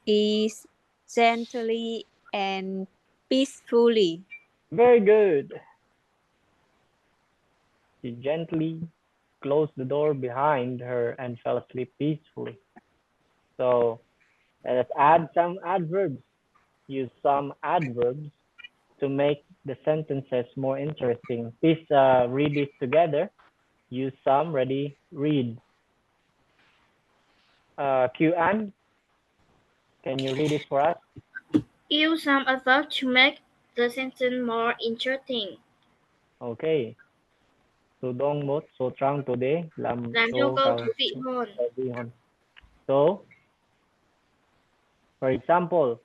is gently and peacefully. Very good. She gently closed the door behind her and fell asleep peacefully. So let us add some adverbs. Use some adverbs to make the sentences more interesting. Please read this together. Use some. Ready? Read. Q-An, can you read it for us? Use some adverbs to make the sentence more interesting. Okay. Tôi đón một số trang today làm Làm cho cho câu câu thú vị hơn. vui hơn. So, for example,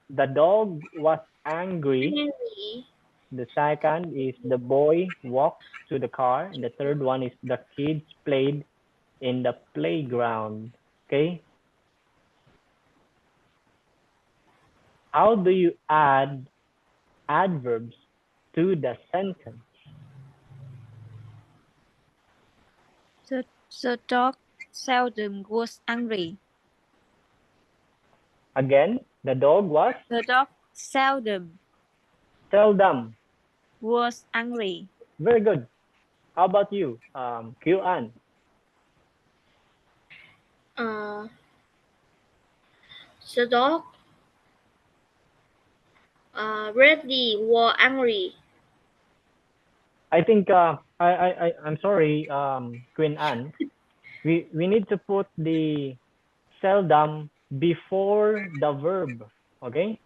the dog was angry. Henry, The second is the boy walked to the car. And the third one is the kids played in the playground. Okay. How do you add adverbs to the sentence? The dog seldom was angry. Again, the dog was The dog seldom seldom. was angry. Very good. How about you, Q-An? The dog rarely was angry. I think I'm sorry, Queen Anne. We need to put the seldom before the verb. Okay.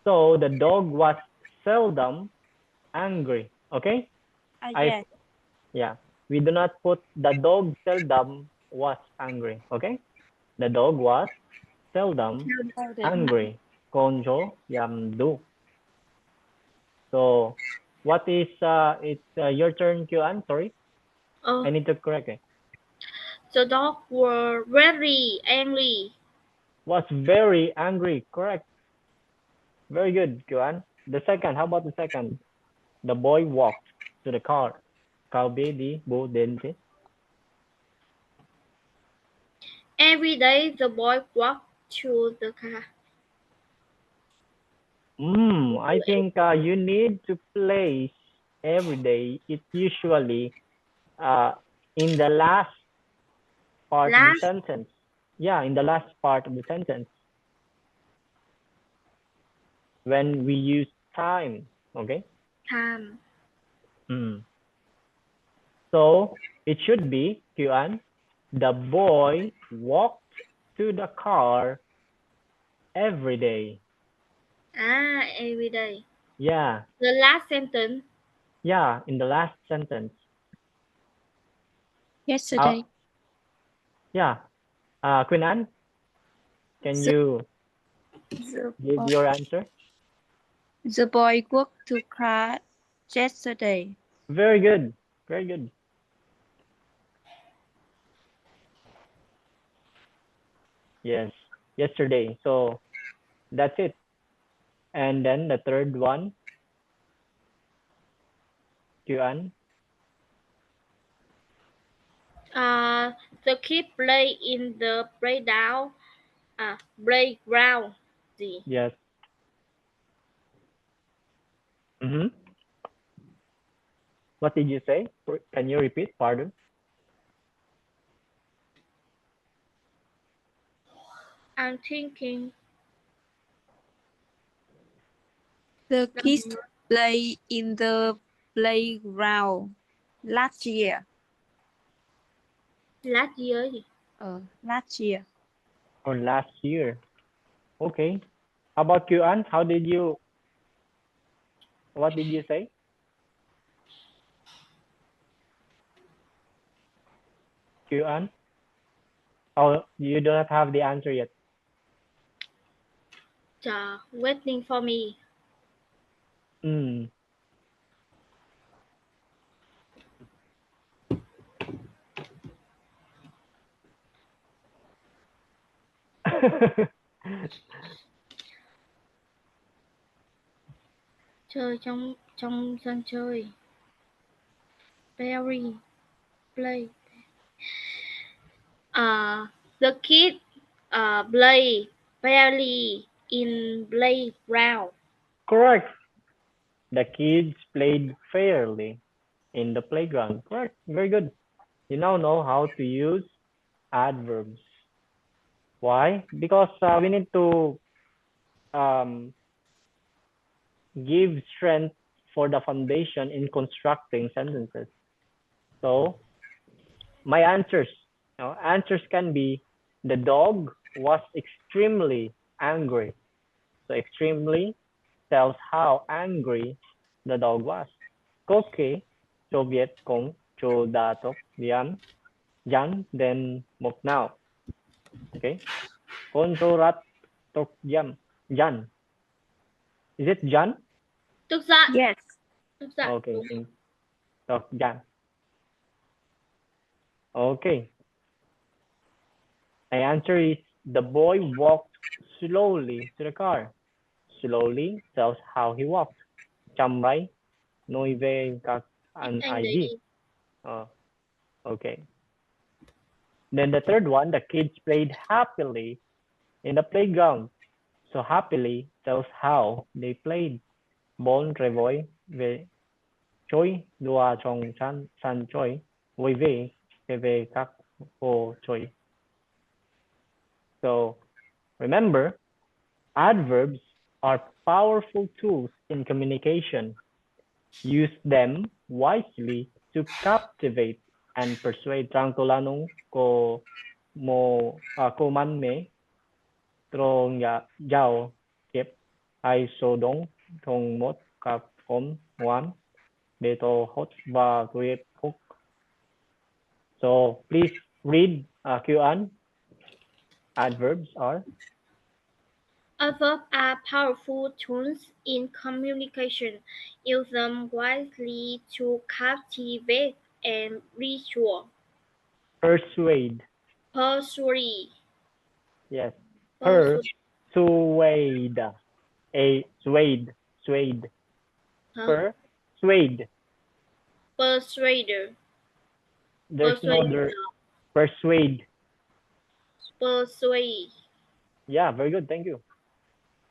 So the dog was seldom angry. Okay. Yes. Yeah. We do not put the dog seldom was angry. Okay. The dog was seldom angry. Konjo yamdu. So what is it's your turn, Q-An? Sorry. I need to correct it. The dog was very angry. Was very angry. Correct. Very good, Q-An. The second, how about the second? The boy walked to the car. Cậu bé đi bộ đến thế. Every day the boy walked to the car. I think you need to place every day. It's usually in the last part of the sentence. Yeah, in the last part of the sentence. When we use time, okay? Time. So it should be, Q-An, the boy walked to the car every day. Every day. Yeah. The last sentence. Yeah, in the last sentence. Yesterday. Yeah. Queen Anne, can you give your answer? The boy walked to class yesterday. Very good. Very good. Yes, yesterday. So that's it. And then the third one, Q-An. The kid play in the playground. Playground. Yes. What did you say? Can you repeat? Pardon. I'm thinking. The kids play in the playground last year. Last year. Last year. Or last year. Okay. How about Q-An? What did you say? Q-An? Oh, you do not have the answer yet. Waiting for me. Chơi trong sân chơi. Play. The kid play fairly in playground. Correct. The kids played fairly in the playground. Correct. Very good. You now know how to use adverbs. Why? Because we need to give strength for the foundation in constructing sentences. So my answers can be The dog was extremely angry. So extremely tells how angry the dog was. Có khi cho biết cũng cho đã tốt dán đến một nào. Okay. Con cho rat tốt dán. Is it dán? Tức giận. Yes. Tức giận. Okay. Đúng. Tốt dán. Okay. My answer is the boy walked slowly to the car. Slowly tells how he walked. Chậm rãi nói về các Anh ai để gì. đi. Okay. Then the third one, the kids played happily in the playground. So happily tells how they played. Bốn rồi vui về chơi đùa trong sân chơi vui vẻ về các hồ chơi. So remember, adverbs are powerful tools in communication. Use them wisely to captivate and persuade. Trang tulanong ko ko man me trong giao tiếp hay số đông trong một cặp ôm ngoan để to hot và tuyệt phúc. So please read Q&A. Adverbs are Adverbs are powerful tools in communication. Use them wisely to captivate and reassure. persuade. Persuade. Yes. Persuade. Persuade. Swayed. Huh? Persuade. Persuader. There's no other. Persuade. Persuade. Yeah, very good. Thank you.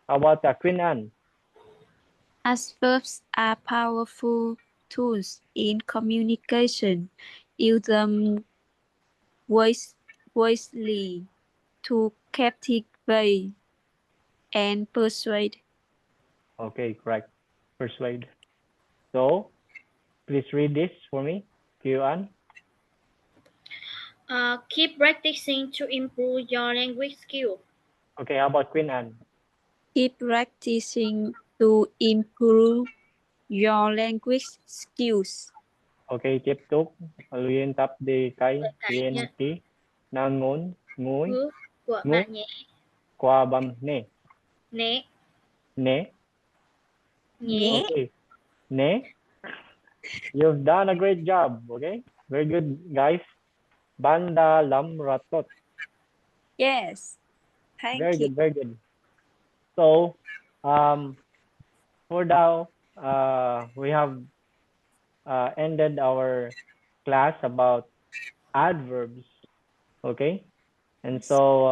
How about Queen Anne? Adverbs are powerful tools in communication. Use them wisely to captivate and persuade. Okay, correct. Persuade. So, please read this for me, Q&A. Keep practicing to improve your language skill. Okay, how about Queen Anne? Keep practicing to improve your language skills. Okay, tiếp tục luyện tập để cải thiện kỹ năng ngôn ngữ của ngữ bạn nhé. qua bằng nè. Nhé. Nè. Nhé. Okay. Nè. You've done a great job. Okay. Very good, guys. Banda lam ratot. Yes. Thank Very you. good. Very good. So, for now, we have ended our class about adverbs. Okay. And so,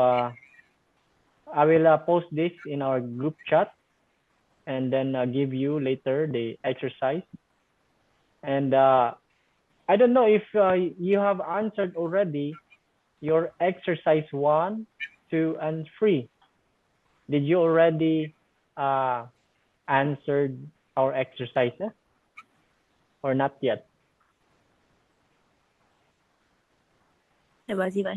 I will post this in our group chat and then give you later the exercise. And I don't know if you have answered already your exercise 1, 2, and 3. Did you already answered our exercises or not yet? Là bảo gì vậy?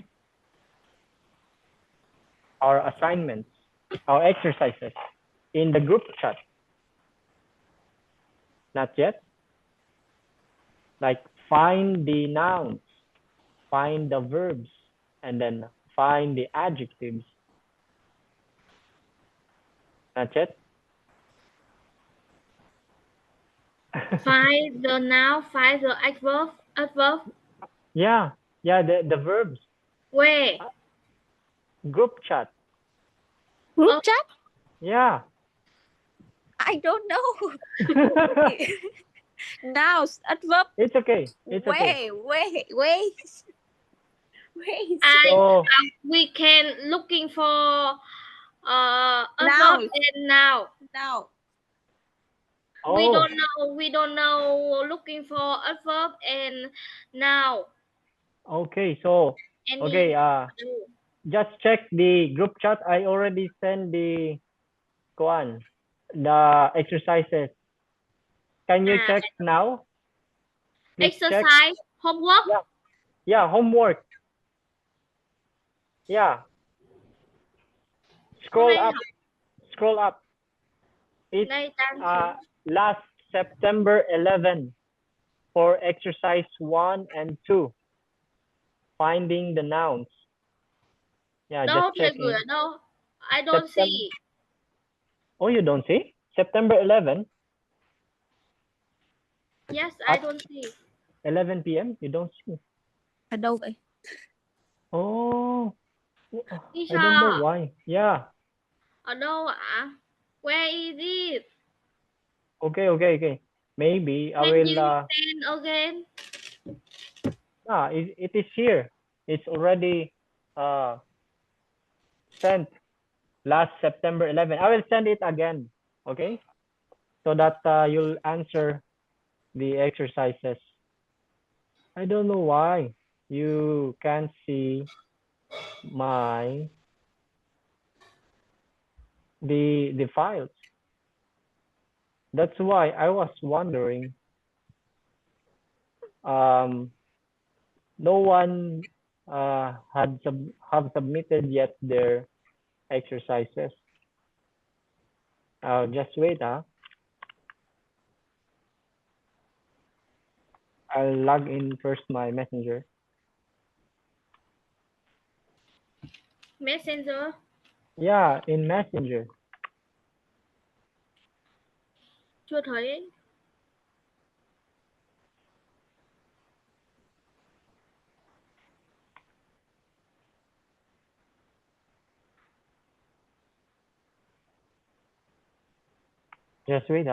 Our assignments, our exercises in the group chat. Not yet? Like find the nouns, find the verbs, and then find the adjectives. Not yet? Find the noun, find the adverb. Yeah, the verbs. Where? Group chat. Group chat? Yeah. I don't know. Nouns, adverb. It's okay. It's okay. Wait. So, We can looking for adverb Noun. and noun. Now. oh, We don't know looking for adverb and noun. okay. So, Any. okay. Just check the group chat. I already sent the exercises. Can you check now? Please Exercise, check. homework. Yeah, homework. Yeah, Scroll Hôm nay up. Scroll up. It's Nay đang last September 11 for exercise 1 and 2. Finding the nouns. Yeah, đâu just thầy gửi checking. ở đâu? I don't September. see. Oh, you don't see? September 11, Yes, I At- don't see. 11 p.m. You don't see. Ở đâu vậy? Oh, I Teacher, don't know why. Yeah. ở đâu ạ? Where is it? Okay. Maybe I Can will. you send again? It is here. It's already sent last September 11. I will send it again. Okay, so that you'll answer the exercises. I don't know why you can't see the files. That's why I was wondering. No one have submitted yet their exercises. Just wait, I'll log in first my messenger. Messenger. Yeah, in messenger. Chưa thấy. Just wait,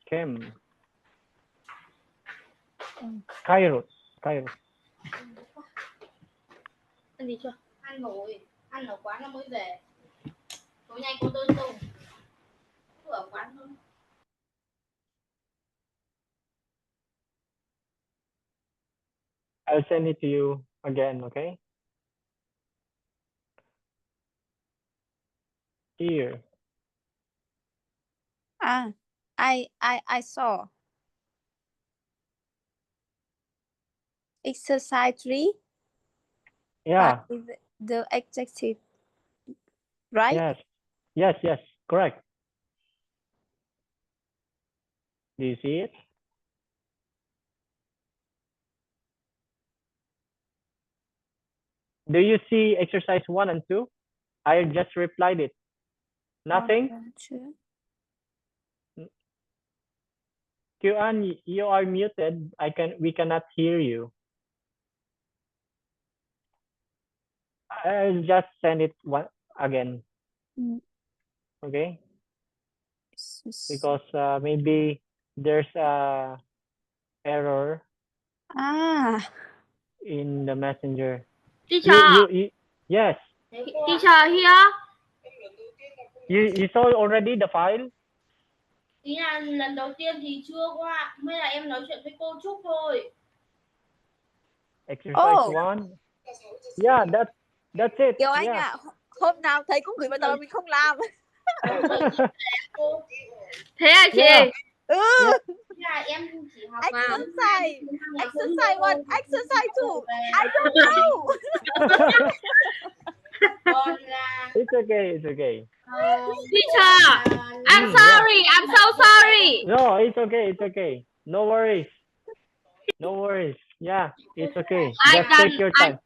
Chem. Kairos. Ăn gì chưa? Ăn rồi, ăn ở quán nó mới về. Tối nay có đơn không? Cứ ở quán thôi. I'll send it to you again, okay? Here. I saw. Exercise 3 Yeah, by the adjective, right? yes, correct. Do you see it? Do you see exercise 1 and 2? I just replied it. Nothing? Kuan, you are muted. We cannot hear you. I'll just send it again. Okay? Because maybe there's a error in the messenger. Teacher. Yes. Teacher here. You saw already the file? Ý là lần đầu tiên thì chưa qua, mới là em nói chuyện với cô Trúc thôi. Exercise 1. Yeah, that's it. Kiều Anh Yeah. hôm nào thầy cũng gửi bài tập mà mình không làm. Thế à chị? Yeah. Là em chỉ học Exercise 1, exercise 2. I don't know. còn là It's okay. Teacher, I'm sorry. I'm so sorry. No, it's okay. No worries. Yeah, it's okay. Just take your time.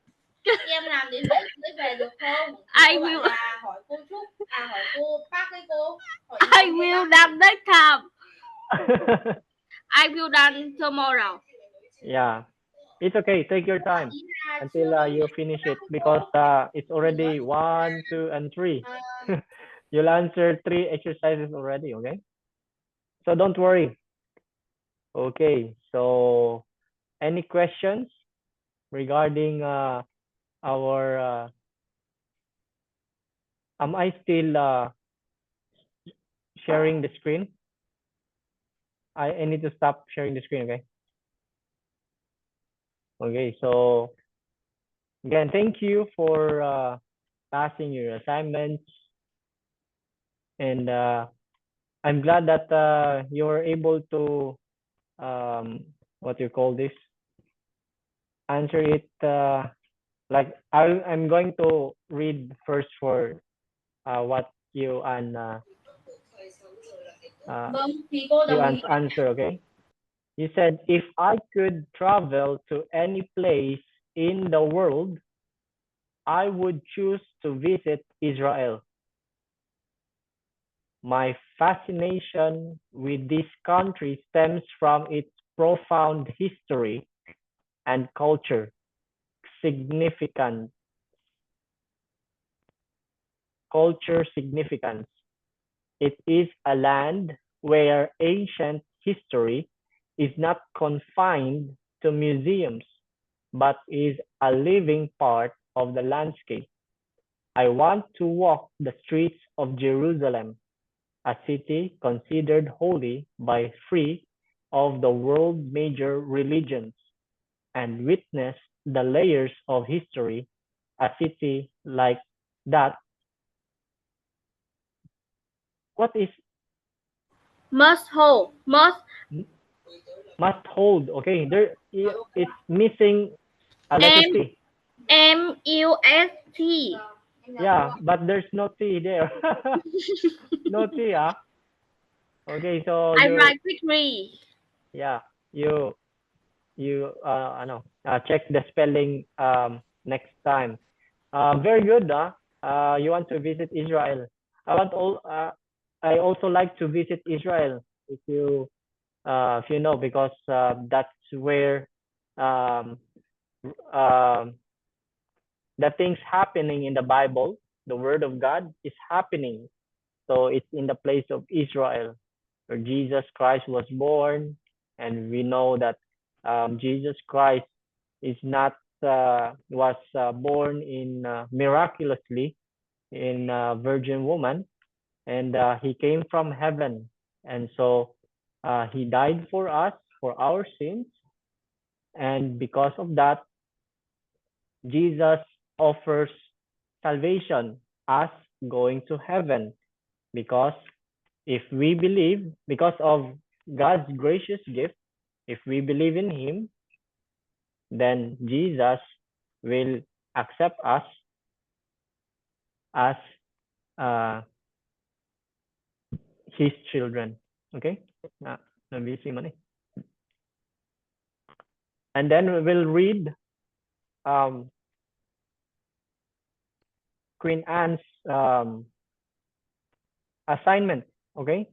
em làm đến 7 rưỡi về được không? I Cô will. bảo là hỏi cô Trúc, hỏi cô Park ấy cô. Hỏi I will done next time. I will done tomorrow. Yeah, it's okay. Take your time until you finish it because it's already 1, 2, and 3. You'll answer 3 exercises already, okay? So don't worry. Okay, so any questions regarding our am I still sharing the screen? I need to stop sharing the screen, okay? Okay, so again, thank you for passing your assignments. And I'm glad that you were able to what you call this, answer it like I'm going to read first for what you and Vâng, thì cô you đồng ý. answer, okay? You said, if I could travel to any place in the world, I would choose to visit Israel. My fascination with this country stems from its profound history and culture significance. It is a land where ancient history is not confined to museums, but is a living part of the landscape. I want to walk the streets of Jerusalem, a city considered holy by three of the world's major religions, and witness the layers of history a city like that. What is Must hold. Must hold? Okay, there it's missing a letter M T. MUST. Yeah, but there's no T there. No T, ah. Okay, so I you, write quickly. yeah, you ano, check the spelling next time. Very good, you want to visit Israel. I also like to visit Israel, if you know, because that's where um the things happening in the Bible, the word of God is happening. So it's in the place of Israel where Jesus Christ was born, and we know that Jesus Christ is not was born in miraculously in a virgin woman, and he came from heaven, and so he died for us for our sins, and because of that, Jesus offers salvation, us going to heaven, because if we believe, because of God's gracious gift, if we believe in him, then Jesus will accept us as uh, his children. Okay? Busy money. And then we will read Queen Anne's assignment. Okay?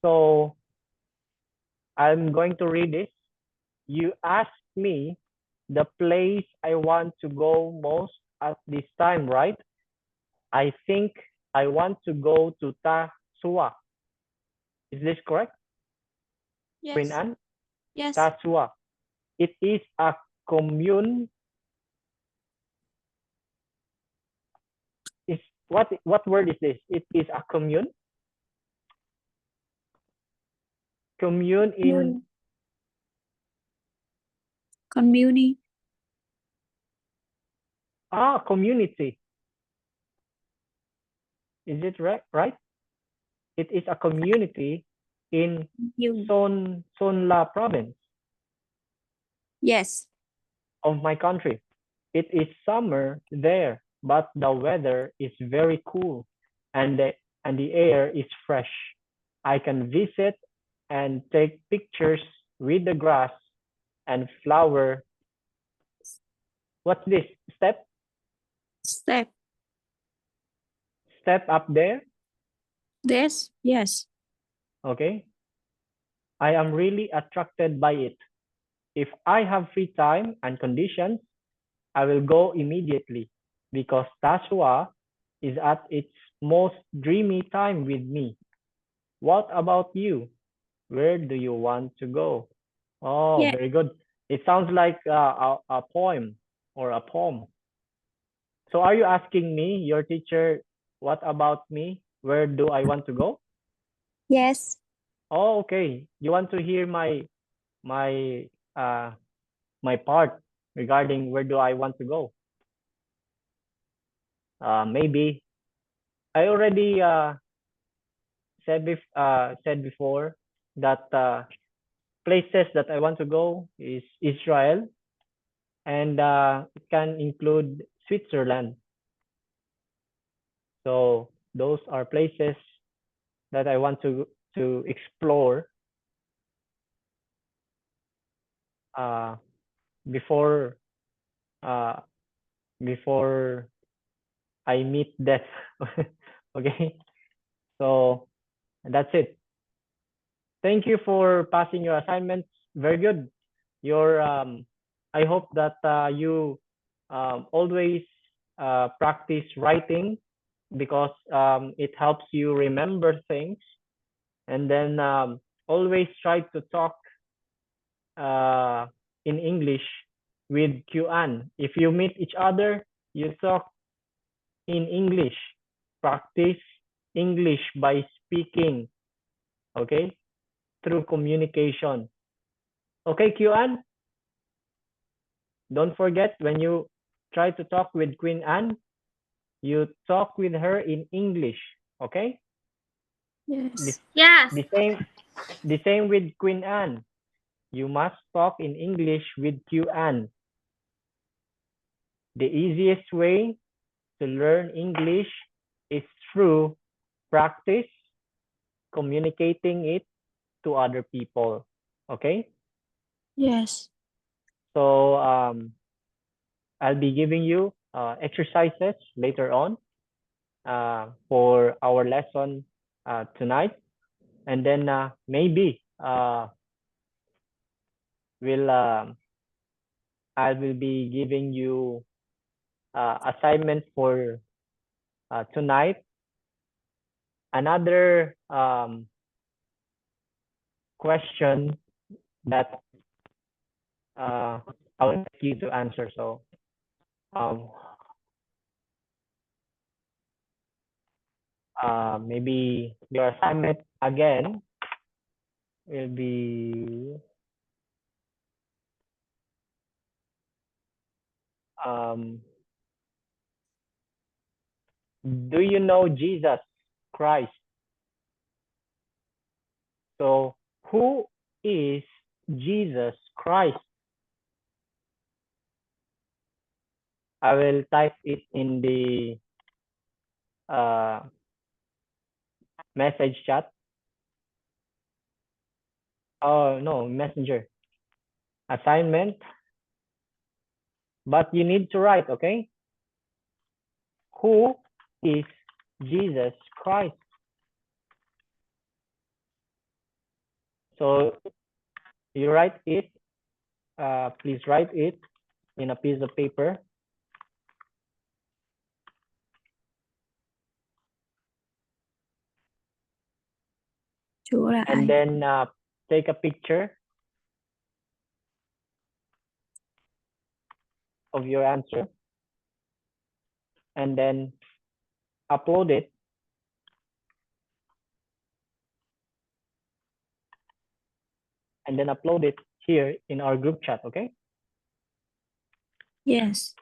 So I'm going to read this. You asked me the place I want to go most at this time, right? I think I want to go to Tasua. Is this correct? Queen Yes. Anne? Yes. Tasua. It is a commune. Is what word is this? It is a commune. Commune in Community. community. Is it right? It is a community in Sonla province. Yes. Of my country. It is summer there, but the weather is very cool, and the air is fresh. I can visit and take pictures with the grass and flower. What's this? Step up there? This. Yes. Okay. I am really attracted by it. If I have free time and conditions, I will go immediately, because Tasua is at its most dreamy time with me. What about you? Where do you want to go? Oh, Yeah. very good. It sounds like a poem or a poem. So are you asking me, your teacher, what about me? Where do I want to go? Yes. Oh, okay. You want to hear my my part regarding where do I want to go? Maybe I already said before that places that I want to go is Israel, and it can include Switzerland. So those are places that I want to explore before before I meet death. Okay, so that's it. Thank you for passing your assignments. Very good. Your I hope that you always practice writing, because it helps you remember things, and then always try to talk in English with Q-An. If you meet each other, you talk in English. Practice English by speaking, okay, through communication. Okay, Q-An? Don't forget, when you try to talk with Queen Anne, you talk with her in English, okay? Yes. Yes. The same with Queen Anne. You must talk in English with Q-Anne. The easiest way to learn English is through practice communicating it to other people, okay? Yes. So I'll be giving you exercises later on for our lesson tonight, and then maybe I will be giving you assignment for tonight. Another question that I would like you to answer. So maybe your assignment again will be do you know Jesus Christ? So who is Jesus Christ? I will type it in the message chat. Oh no, messenger. Assignment. But you need to write, okay? Who is Jesus Christ? So you write it, please write it in a piece of paper. Chú là And ai? then take a picture of your answer, and then upload it. And then upload it here in our group chat, okay? Yes.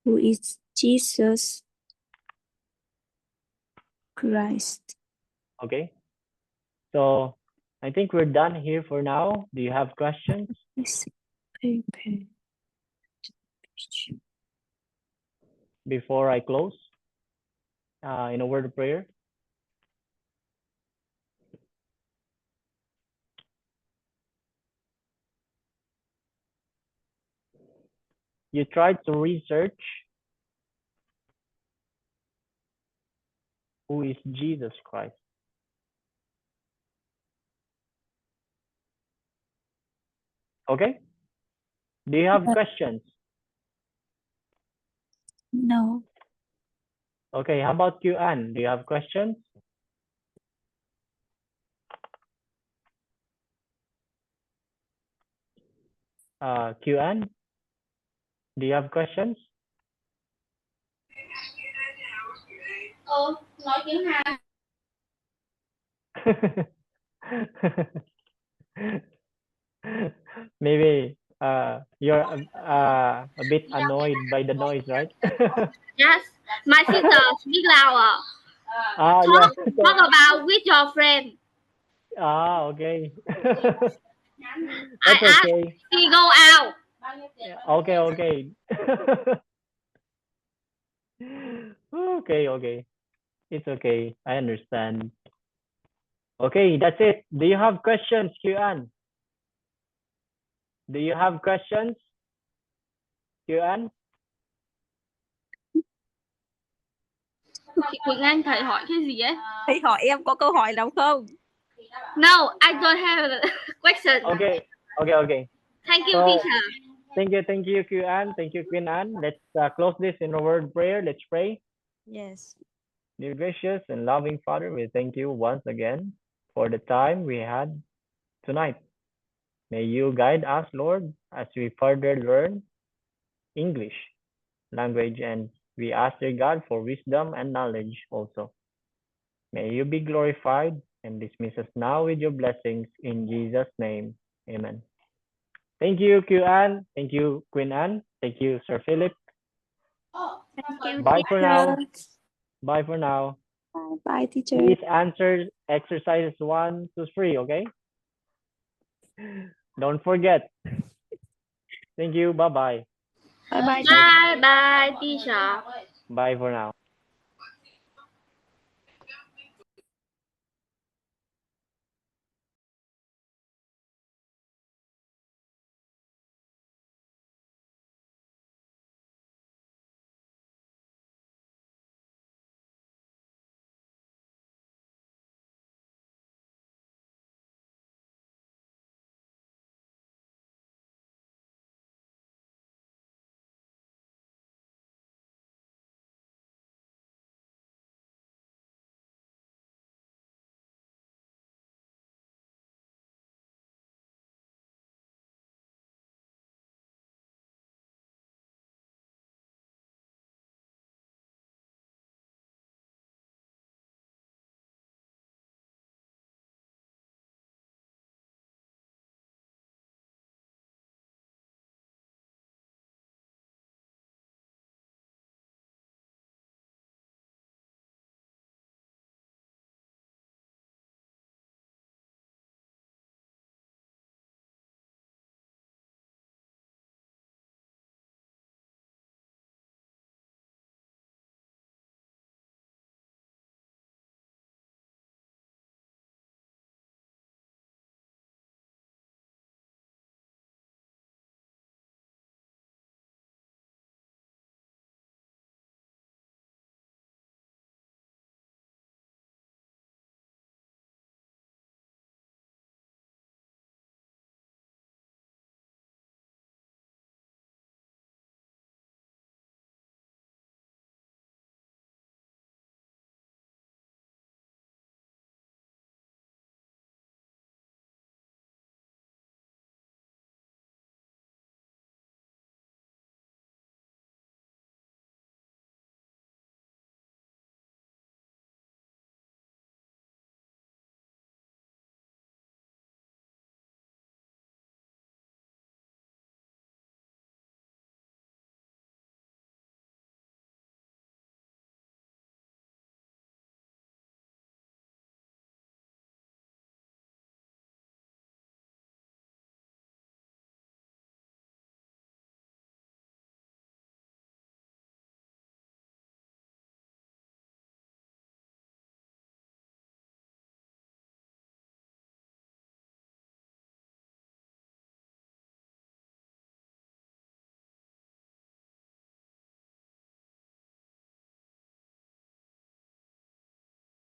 Who is Jesus Christ? Okay. So I think we're done here for now. Do you have questions This paper. before I close in a word of prayer? You tried to research who is Jesus Christ. Okay. Do you have questions? No. Okay. How about you, Anne? Do you have questions? Q Anne, do you have questions? Nói tiếng Hàn. Maybe you're a bit annoyed by the noise, right? Yes. My sister speak louder. Ah, Talk, yeah. talk about with your friend. Ah, okay. I That's ask, okay. he go out. Bao nhiêu tiền? Yeah, okay, okay. Okay, okay. It's okay. I understand. Okay, that's it. Do you have questions, Q-An? Do you have questions, Q-An? Quỳnh Anh thầy hỏi cái gì ấy? Thầy hỏi em có câu hỏi nào không? No, I don't have a question. Okay, okay, okay. Thank you, So, teacher. thank you, Q-An. Thank you, Queen Anne. Let's close this in a word prayer. Let's pray. Yes. Dear gracious and loving Father, we thank you once again for the time we had tonight. May you guide us, Lord, as we further learn English language, and we ask, dear God, for wisdom and knowledge also. May you be glorified and dismiss us now with your blessings in Jesus' name. Amen. Thank you, Q-Anne. Thank you, Queen Anne. Thank you, Sir Philip. Thank you, Bye for now. teacher. Bye for now. Bye, teacher. Please answer exercises 1 to 3, okay? Don't forget. Thank you. Bye-bye. Bye, bye. Bye bye, teacher. Bye for now.